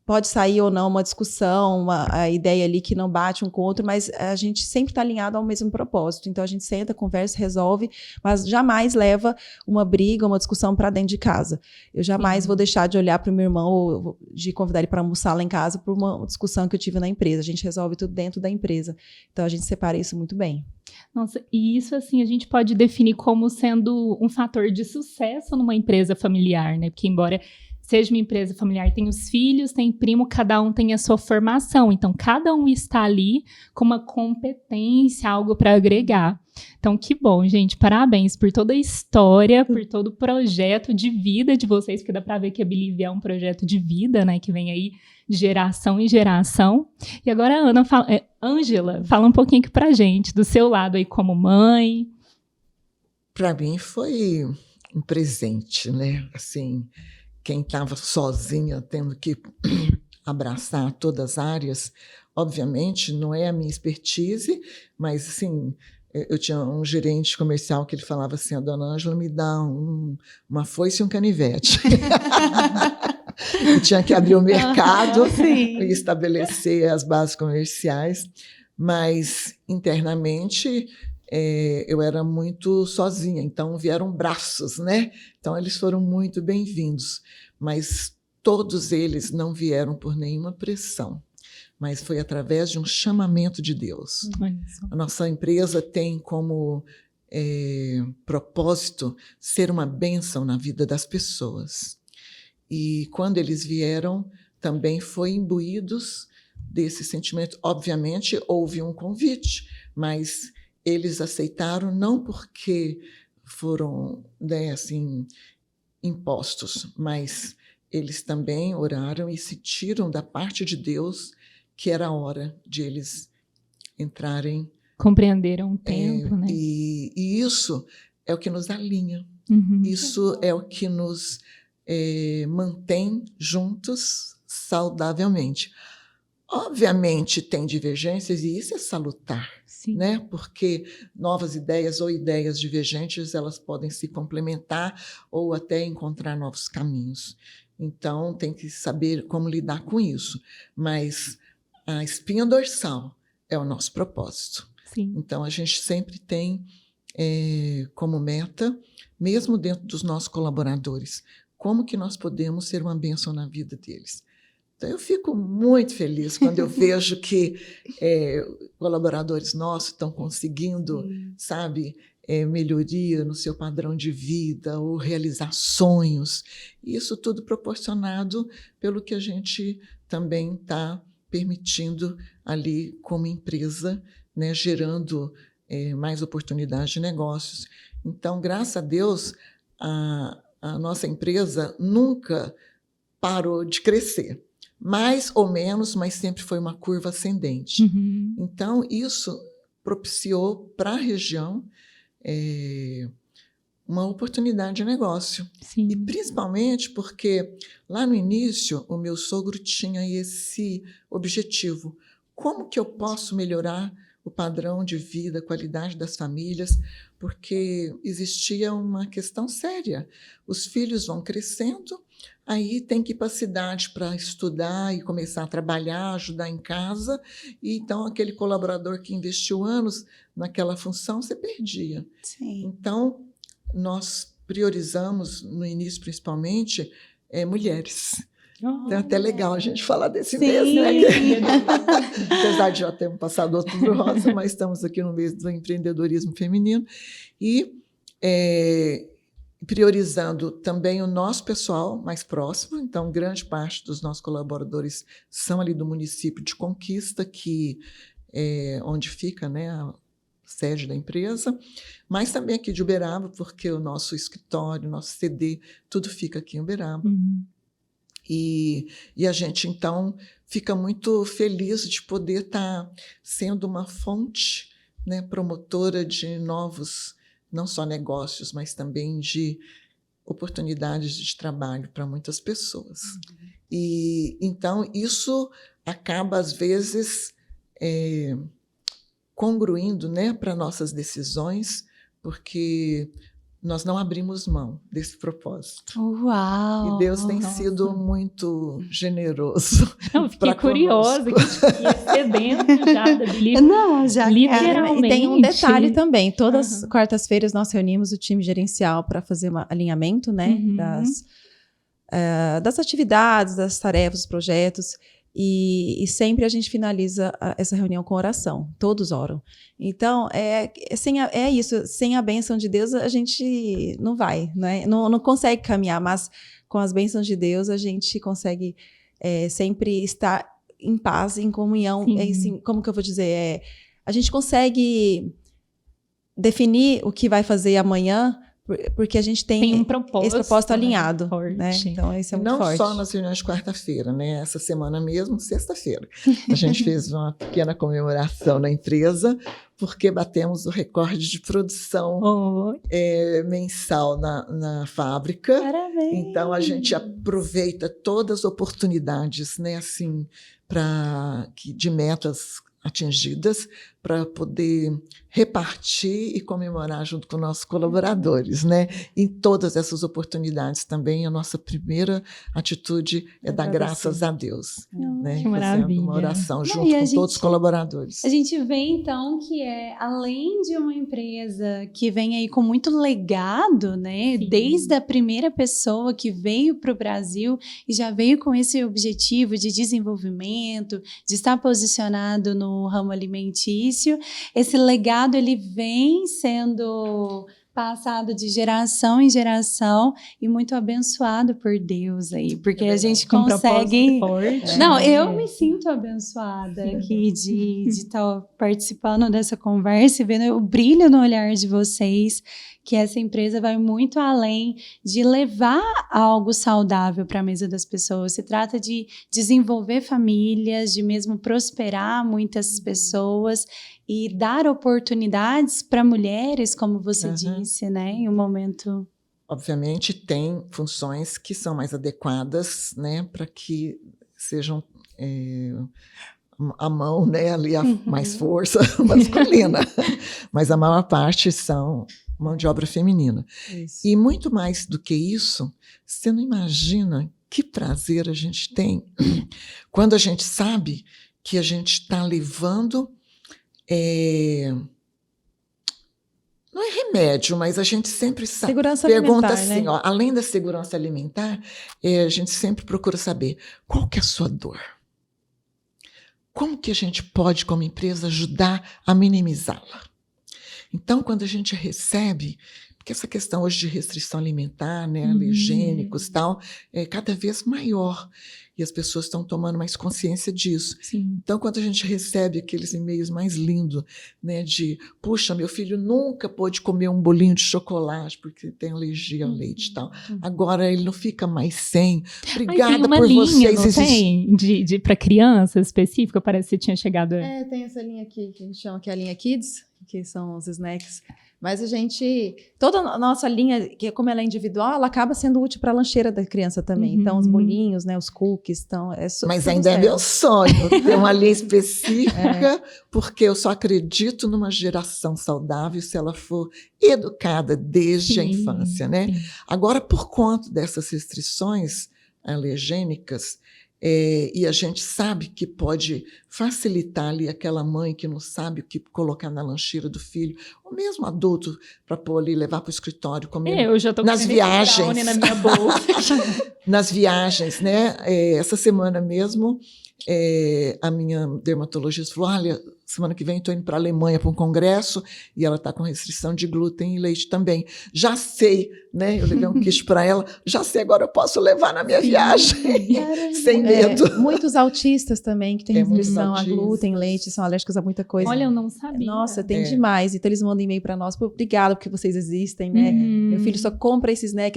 pode sair ou não uma discussão, a ideia ali que não bate um com o outro, mas a gente sempre está alinhado ao mesmo propósito. Então, a gente senta, conversa, resolve, mas jamais leva uma briga, uma discussão para dentro de casa. Eu jamais vou deixar de olhar para o meu irmão ou de convidar ele para almoçar lá em casa por uma discussão que eu tive na empresa. A gente resolve tudo dentro da empresa. Então, a gente separa isso muito bem. Nossa, e isso, assim, a gente pode definir como sendo um fator de sucesso numa empresa familiar, né? Porque, embora seja uma empresa familiar, tem os filhos, tem primo, cada um tem a sua formação. Então, cada um está ali com uma competência, algo para agregar. Então, que bom, gente. Parabéns por toda a história, por todo o projeto de vida de vocês, porque dá para ver que a Believe é um projeto de vida, né? Que vem aí de geração em geração. E agora a Ângela, fala um pouquinho aqui pra gente, do seu lado aí como mãe. Para mim foi um presente, né? Assim, quem estava sozinha, tendo que abraçar todas as áreas, obviamente não é a minha expertise, mas assim, eu tinha um gerente comercial que ele falava assim, a dona Ângela me dá uma foice e um canivete. Eu tinha que abrir o mercado e estabelecer as bases comerciais, mas internamente eu era muito sozinha, então vieram braços, né? Então eles foram muito bem-vindos, mas todos eles não vieram por nenhuma pressão, mas foi através de um chamamento de Deus. A nossa empresa tem como propósito ser uma bênção na vida das pessoas. E quando eles vieram, também foi imbuídos desse sentimento. Obviamente, houve um convite, mas eles aceitaram não porque foram, né, assim, impostos, mas eles também oraram e sentiram da parte de Deus que era a hora de eles entrarem Compreenderam o tempo, né? E isso é o que nos alinha. Uhum. Isso é o que nos mantém juntos saudavelmente. Obviamente tem divergências e isso é salutar, Sim. né? Porque novas ideias ou ideias divergentes, elas podem se complementar ou até encontrar novos caminhos. Então tem que saber como lidar com isso. Mas a espinha dorsal é o nosso propósito. Sim. Então a gente sempre tem como meta, mesmo dentro dos nossos colaboradores, como que nós podemos ser uma bênção na vida deles. Então, eu fico muito feliz quando eu vejo que colaboradores nossos estão conseguindo, sabe, melhoria no seu padrão de vida ou realizar sonhos. Isso tudo proporcionado pelo que a gente também está permitindo ali como empresa, né, gerando mais oportunidades de negócios. Então, graças a Deus, a nossa empresa nunca parou de crescer. Mais ou menos, mas sempre foi uma curva ascendente. Uhum. Então, isso propiciou para a região uma oportunidade de negócio. Sim. E principalmente porque lá no início o meu sogro tinha esse objetivo. Como que eu posso melhorar o padrão de vida, a qualidade das famílias? Porque existia uma questão séria. Os filhos vão crescendo, aí tem que ir para a cidade para estudar e começar a trabalhar, ajudar em casa, e então aquele colaborador que investiu anos naquela função, você perdia. Sim. Então, nós priorizamos, no início principalmente, mulheres. Então é até legal a gente falar desse mês, né? Apesar de já termos passado o Outubro Rosa, mas estamos aqui no mês do empreendedorismo feminino e priorizando também o nosso pessoal mais próximo. Então, grande parte dos nossos colaboradores são ali do município de Conquista, que é onde fica, né, a sede da empresa, mas também aqui de Uberaba, porque o nosso escritório, nosso CD, tudo fica aqui em Uberaba. Uhum. E a gente, então, fica muito feliz de poder estar sendo uma fonte, né, promotora de novos, não só negócios, mas também de oportunidades de trabalho para muitas pessoas. E então, isso acaba, às vezes, congruindo, né, para nossas decisões, porque nós não abrimos mão desse propósito. Uau! E Deus tem sido muito generoso. Eu fiquei curiosa, que sedento já da Believe. Não, já literalmente. E tem um detalhe também. Todas as quartas-feiras nós reunimos o time gerencial para fazer um alinhamento, né, das atividades, das tarefas, dos projetos. E sempre a gente finaliza essa reunião com oração. Todos oram. Então, isso. Sem a bênção de Deus, a gente não vai, né? Não consegue caminhar, mas com as bênçãos de Deus, a gente consegue sempre estar em paz, em comunhão. Assim, como que eu vou dizer? A gente consegue definir o que vai fazer amanhã, porque a gente tem um propósito, esse propósito alinhado, forte, né? Então, isso é muito forte. Não só nas reuniões de quarta-feira, né? Essa semana mesmo, sexta-feira, a gente fez uma pequena comemoração na empresa, porque batemos o recorde de produção mensal na fábrica. Parabéns! Então, a gente aproveita todas as oportunidades, né? Assim, de metas atingidas, para poder repartir e comemorar junto com nossos colaboradores, né? Em todas essas oportunidades também, a nossa primeira atitude é dar graças a Deus, né? Que maravilha. Fazendo uma oração junto com todos os colaboradores. A gente vê, então, que além de uma empresa que vem aí com muito legado, né? Sim. Desde a primeira pessoa que veio para o Brasil e já veio com esse objetivo de desenvolvimento, de estar posicionado no ramo alimentício, esse legado ele vem sendo passado de geração em geração e muito abençoado por Deus aí, porque a gente consegue... Não, eu me sinto abençoada aqui de estar participando dessa conversa e vendo o brilho no olhar de vocês, que essa empresa vai muito além de levar algo saudável para a mesa das pessoas. Se trata de desenvolver famílias, de mesmo prosperar muitas pessoas. e dar oportunidades para mulheres, como você disse, né, em um momento... Obviamente, tem funções que são mais adequadas, né, para que sejam a mão, né, ali a mais força masculina, mas a maior parte são mão de obra feminina. Isso. E muito mais do que isso, você não imagina que prazer a gente tem quando a gente sabe que a gente está levando... não é remédio, mas a gente sempre sabe. Segurança pergunta alimentar, assim, né? ó, além da segurança alimentar, a gente sempre procura saber qual que é a sua dor. Como que a gente pode, como empresa, ajudar a minimizá-la? Então, quando a gente recebe, porque essa questão hoje de restrição alimentar, né, alergênicos e tal, é cada vez maior. E as pessoas estão tomando mais consciência disso. Sim. Então, quando a gente recebe aqueles e-mails mais lindos, né, de, puxa, meu filho nunca pôde comer um bolinho de chocolate porque tem alergia ao leite e tal. Agora ele não fica mais sem. Obrigada tem uma por linha, vocês não existirem. tem? Para criança específica, parece que você tinha chegado... Tem essa linha aqui, que a gente chama que é a linha Kids, que são os snacks. Mas a gente... Toda a nossa linha, que como ela é individual, ela acaba sendo útil para a lancheira da criança também. Então, os bolinhos, né, os cookies, então... Mas ainda é meu sonho ter uma linha específica, porque eu só acredito numa geração saudável se ela for educada desde a infância, né? Sim. Agora, por conta dessas restrições alergênicas, e a gente sabe que pode facilitar ali aquela mãe que não sabe o que colocar na lancheira do filho, ou mesmo adulto, para pôr ali, levar para o escritório, comer Eu já tô nas viagens. Na minha bolsa. Nas viagens, né? Essa semana mesmo, a minha dermatologista falou, olha, semana que vem estou indo para a Alemanha para um congresso e ela está com restrição de glúten e leite também. Já sei, né? Eu levei um quiche para ela, já sei, agora eu posso levar na minha viagem, sem medo. Muitos autistas também que têm restrição a glúten, leite, são alérgicos a muita coisa. Olha, eu não sabia. Nossa, tem demais. Então eles mandam e-mail para nós, obrigado porque vocês existem, né? Meu filho só compra esse snack,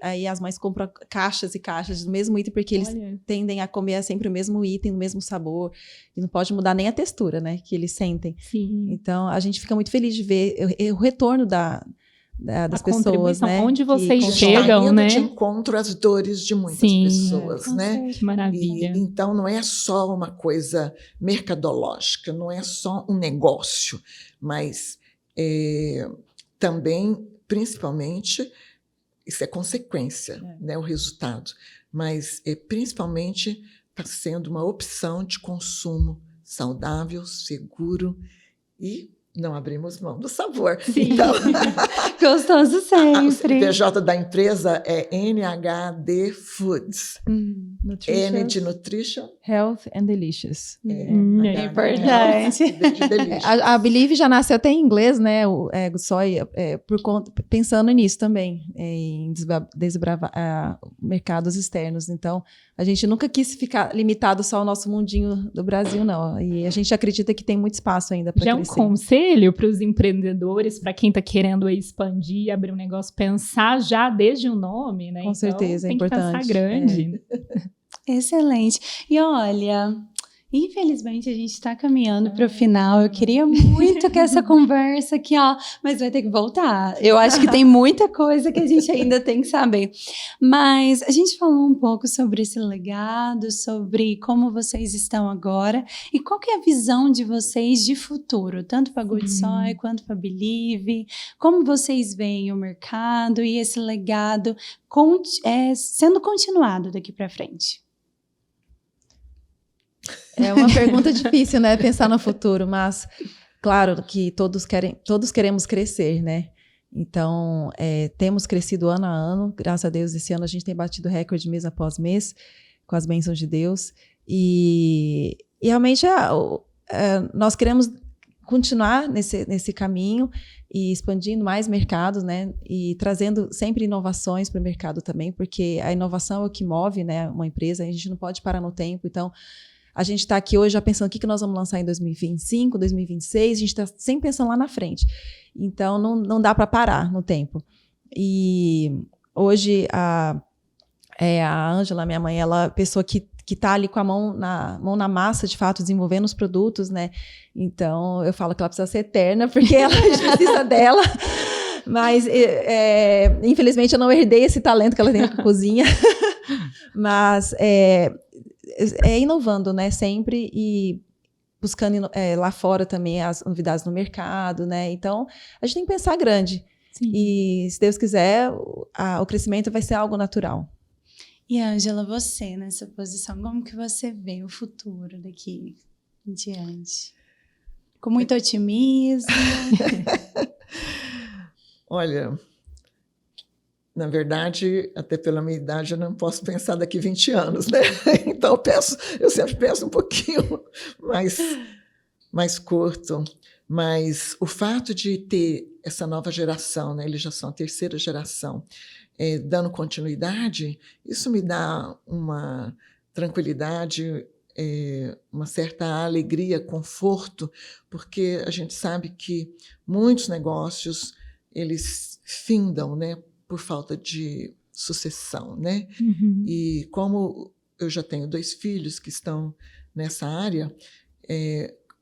aí as mães compram caixas e caixas do mesmo item, porque eles tendem a comer sempre o mesmo item, o mesmo sabor, e não pode mudar nem a textura, né? Que eles sentem. Sim. Então, a gente fica muito feliz de ver o retorno das pessoas, né? Onde vocês que chegam, né? de encontro às dores de muitas pessoas, né? Que maravilha. Então, não é só uma coisa mercadológica, não é só um negócio, mas também, principalmente, isso é consequência, né? O resultado. Mas, principalmente, está sendo uma opção de consumo saudável, seguro e não abrimos mão do sabor. Sim. Então, gostoso sempre. O CNPJ da empresa é NHD Foods. N de Nutrition. Health and Delicious. É importante. A Believe já nasceu até em inglês, né? O soy, pensando nisso também, em desbravar mercados externos. Então, a gente nunca quis ficar limitado só ao nosso mundinho do Brasil, não. E a gente acredita que tem muito espaço ainda para crescer. Já é um conselho para os empreendedores, para quem está querendo expandir, abrir um negócio, pensar já desde o nome, né? Com certeza, então, é importante. Tem que pensar grande. Excelente. E olha, infelizmente a gente está caminhando para o final. Eu queria muito que essa conversa aqui, mas vai ter que voltar. Eu acho que tem muita coisa que a gente ainda tem que saber. Mas a gente falou um pouco sobre esse legado, sobre como vocês estão agora e qual que é a visão de vocês de futuro, tanto para Good Soy quanto para Believe. Como vocês veem o mercado e esse legado sendo continuado daqui para frente? É uma pergunta difícil, né? Pensar no futuro, mas claro que todos queremos crescer, né? Então, temos crescido ano a ano, graças a Deus, esse ano a gente tem batido recorde mês após mês, com as bênçãos de Deus, e realmente nós queremos continuar nesse caminho e expandindo mais mercados, né? E trazendo sempre inovações para o mercado também, porque a inovação é o que move, né, uma empresa, a gente não pode parar no tempo, então a gente está aqui hoje já pensando o que nós vamos lançar em 2025, 2026, a gente está sempre pensando lá na frente. Então, não dá para parar no tempo. E hoje, a Ângela, minha mãe, ela é a pessoa que que está ali com a mão na massa, de fato, desenvolvendo os produtos, né? Então, eu falo que ela precisa ser eterna, porque ela precisa dela. Mas, infelizmente, eu não herdei esse talento que ela tem com a cozinha. Mas inovando, né? Sempre e buscando lá fora também as novidades no mercado, né? Então, a gente tem que pensar grande. Sim. E, se Deus quiser, o crescimento vai ser algo natural. E, Ângela, você, nessa posição, como que você vê o futuro daqui em diante? Com muito otimismo? Olha, na verdade, até pela minha idade, eu não posso pensar daqui 20 anos, né? Então, eu sempre penso um pouquinho mais curto. Mas o fato de ter essa nova geração, né? Eles já são a terceira geração, dando continuidade, isso me dá uma tranquilidade, uma certa alegria, conforto, porque a gente sabe que muitos negócios eles findam, né, por falta de sucessão, né? Uhum. E como eu já tenho 2 filhos que estão nessa área,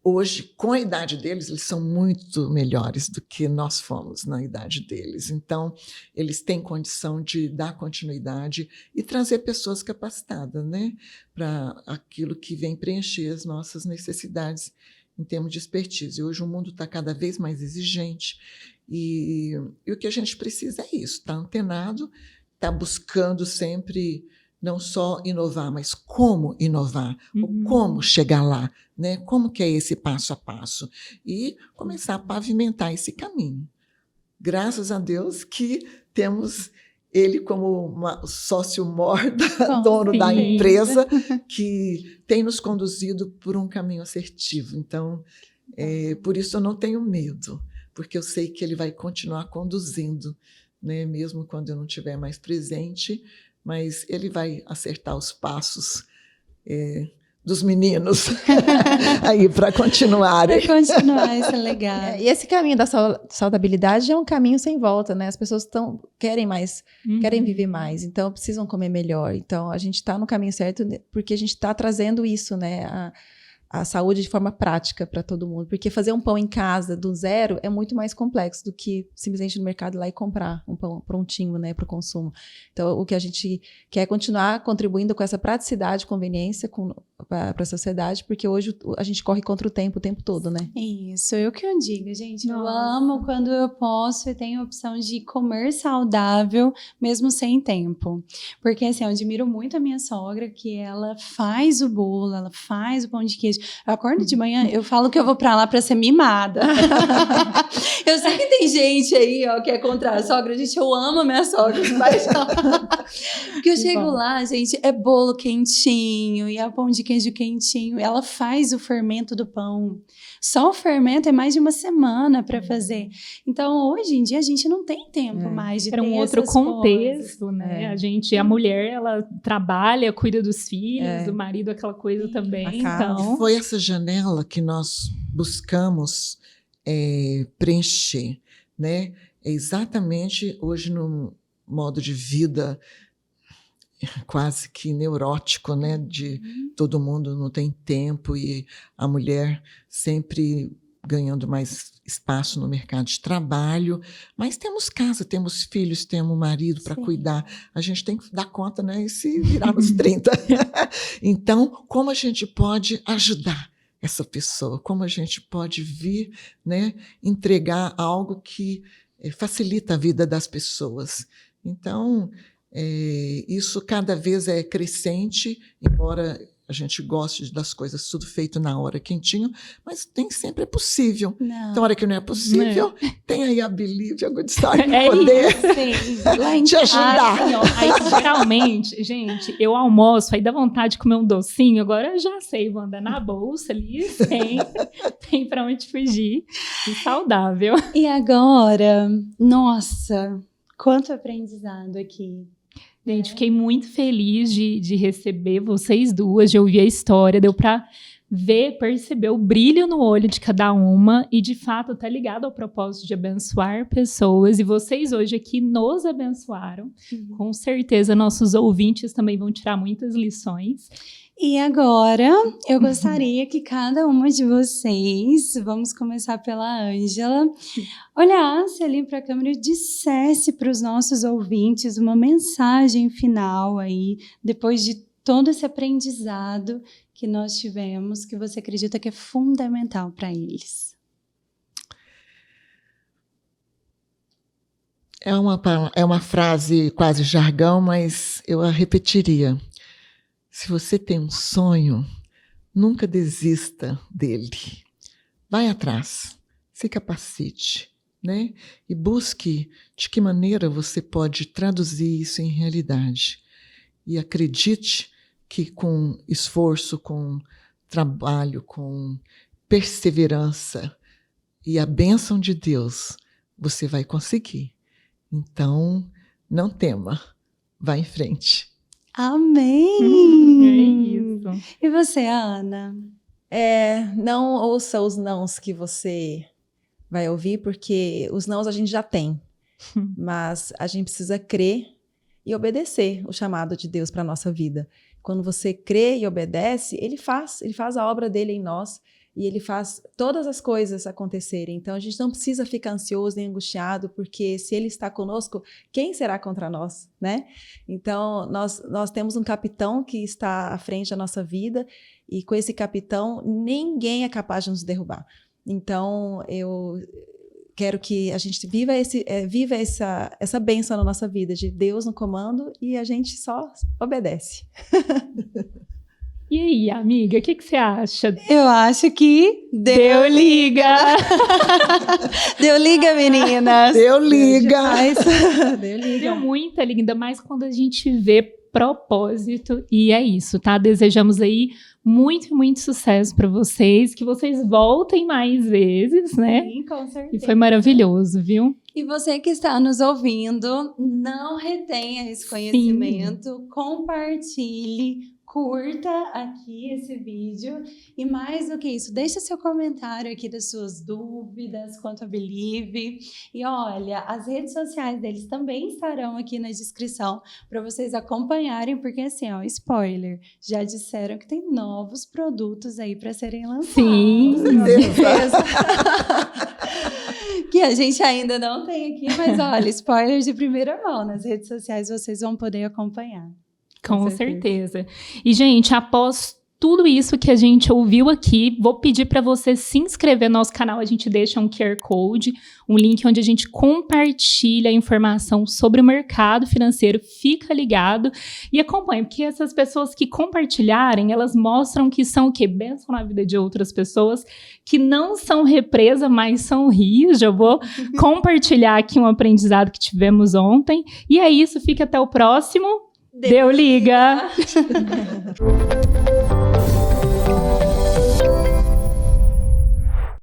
hoje, com a idade deles, eles são muito melhores do que nós fomos na idade deles. Então, eles têm condição de dar continuidade e trazer pessoas capacitadas, né, para aquilo que vem preencher as nossas necessidades em termos de expertise. Hoje o mundo está cada vez mais exigente e o que a gente precisa é isso, estar antenado, estar buscando sempre não só inovar, mas como inovar, ou como chegar lá, né? Como que é esse passo a passo e começar a pavimentar esse caminho. Graças a Deus que temos ele como sócio dono da empresa, que tem nos conduzido por um caminho assertivo. Então, por isso eu não tenho medo, porque eu sei que ele vai continuar conduzindo, né? Mesmo quando eu não estiver mais presente, mas ele vai acertar os passos dos meninos aí para continuarem. Para continuar, isso é legal. E esse caminho da saudabilidade é um caminho sem volta, né? As pessoas querem mais, querem viver mais, então precisam comer melhor. Então, a gente está no caminho certo porque a gente está trazendo isso, né? A saúde de forma prática para todo mundo. Porque fazer um pão em casa do zero é muito mais complexo do que simplesmente no mercado ir lá e comprar um pão prontinho, né, para o consumo. Então, o que a gente quer é continuar contribuindo com essa praticidade, conveniência para a sociedade, porque hoje a gente corre contra o tempo todo, né? Isso, eu que eu digo, gente. Nossa. Eu amo quando eu posso e tenho a opção de comer saudável, mesmo sem tempo. Porque, assim, eu admiro muito a minha sogra, que ela faz o bolo, ela faz o pão de queijo. Eu acordo de manhã, eu falo que eu vou pra lá pra ser mimada. Eu sei que tem gente aí, ó, que é contra a sogra. Gente, eu amo a minha sogra de paixão. Porque eu chego lá, gente, é bolo quentinho e é pão de queijo quentinho. Ela faz o fermento do pão. Só o fermento é mais de uma semana para fazer. Então, hoje em dia, a gente não tem tempo mais de ter Era um outro contexto, coisas. né? A mulher, ela trabalha, cuida dos filhos, do marido, aquela coisa também. Então, foi essa janela que nós buscamos preencher, né? Exatamente hoje no modo de vida quase que neurótico, né? De todo mundo não tem tempo e a mulher sempre ganhando mais espaço no mercado de trabalho, mas temos casa, temos filhos, temos marido para cuidar, a gente tem que dar conta, né? E se virar nos 30. Então, como a gente pode ajudar essa pessoa? Como a gente pode vir, né, entregar algo que facilita a vida das pessoas? Então, isso cada vez é crescente, embora a gente goste das coisas tudo feito na hora, quentinho, mas nem sempre é possível. Não. Então, a hora que não é possível, tem aí a Believe, a Good Start para poder te ajudar. Assim, ó, aí, geralmente, gente, eu almoço, aí dá vontade de comer um docinho, agora eu já sei, vou andar na bolsa ali, tem para onde fugir, e saudável. E agora, nossa, quanto aprendizado aqui. Gente, fiquei muito feliz de receber vocês duas, de ouvir a história, deu para perceber o brilho no olho de cada uma e, de fato, tá ligado ao propósito de abençoar pessoas. E vocês hoje aqui nos abençoaram. Com certeza, nossos ouvintes também vão tirar muitas lições. E agora, eu gostaria que cada uma de vocês, vamos começar pela Ângela, olhasse ali para a câmera e dissesse para os nossos ouvintes uma mensagem final aí, depois de todo esse aprendizado que nós tivemos, que você acredita que é fundamental para eles. É uma frase quase jargão, mas eu a repetiria. Se você tem um sonho, nunca desista dele. Vai atrás, se capacite, né? E busque de que maneira você pode traduzir isso em realidade. E acredite que com esforço, com trabalho, com perseverança e a bênção de Deus, você vai conseguir. Então, não tema, vá em frente. Amém! É isso. E você, Ana? Não ouça os nãos que você vai ouvir, porque os nãos a gente já tem. Mas a gente precisa crer e obedecer o chamado de Deus para a nossa vida. Quando você crê e obedece, ele faz a obra dele em nós e ele faz todas as coisas acontecerem. Então a gente não precisa ficar ansioso nem angustiado, porque se ele está conosco, quem será contra nós, né? Então nós temos um capitão que está à frente da nossa vida e com esse capitão ninguém é capaz de nos derrubar. Então eu quero que a gente viva essa bênção na nossa vida, de Deus no comando, e a gente só obedece. E aí, amiga, o que você acha? Eu acho que Deu liga! Deu liga, meninas! Deu liga! Deu liga! Deu muita liga, ainda mais quando a gente vê propósito. E é isso, tá? Desejamos aí muito, muito sucesso para vocês, que vocês voltem mais vezes, né? Sim, com certeza. E foi maravilhoso, viu? E você que está nos ouvindo, não retenha esse conhecimento, compartilhe, curta aqui esse vídeo e mais do que isso, deixa seu comentário aqui das suas dúvidas quanto a Believe. E olha, as redes sociais deles também estarão aqui na descrição para vocês acompanharem, porque assim, ó, spoiler, já disseram que tem novos produtos aí para serem lançados. Sim, que a gente ainda não tem aqui, mas olha, spoiler de primeira mão, nas redes sociais vocês vão poder acompanhar. Com certeza. E, gente, após tudo isso que a gente ouviu aqui, vou pedir para você se inscrever no nosso canal. A gente deixa um QR Code, um link onde a gente compartilha informação sobre o mercado financeiro. Fica ligado e acompanhe, porque essas pessoas que compartilharem, elas mostram que são o quê? Bênção na vida de outras pessoas, que não são represa, mas são rios. Já vou compartilhar aqui um aprendizado que tivemos ontem. E é isso, fica até o próximo. Deu liga!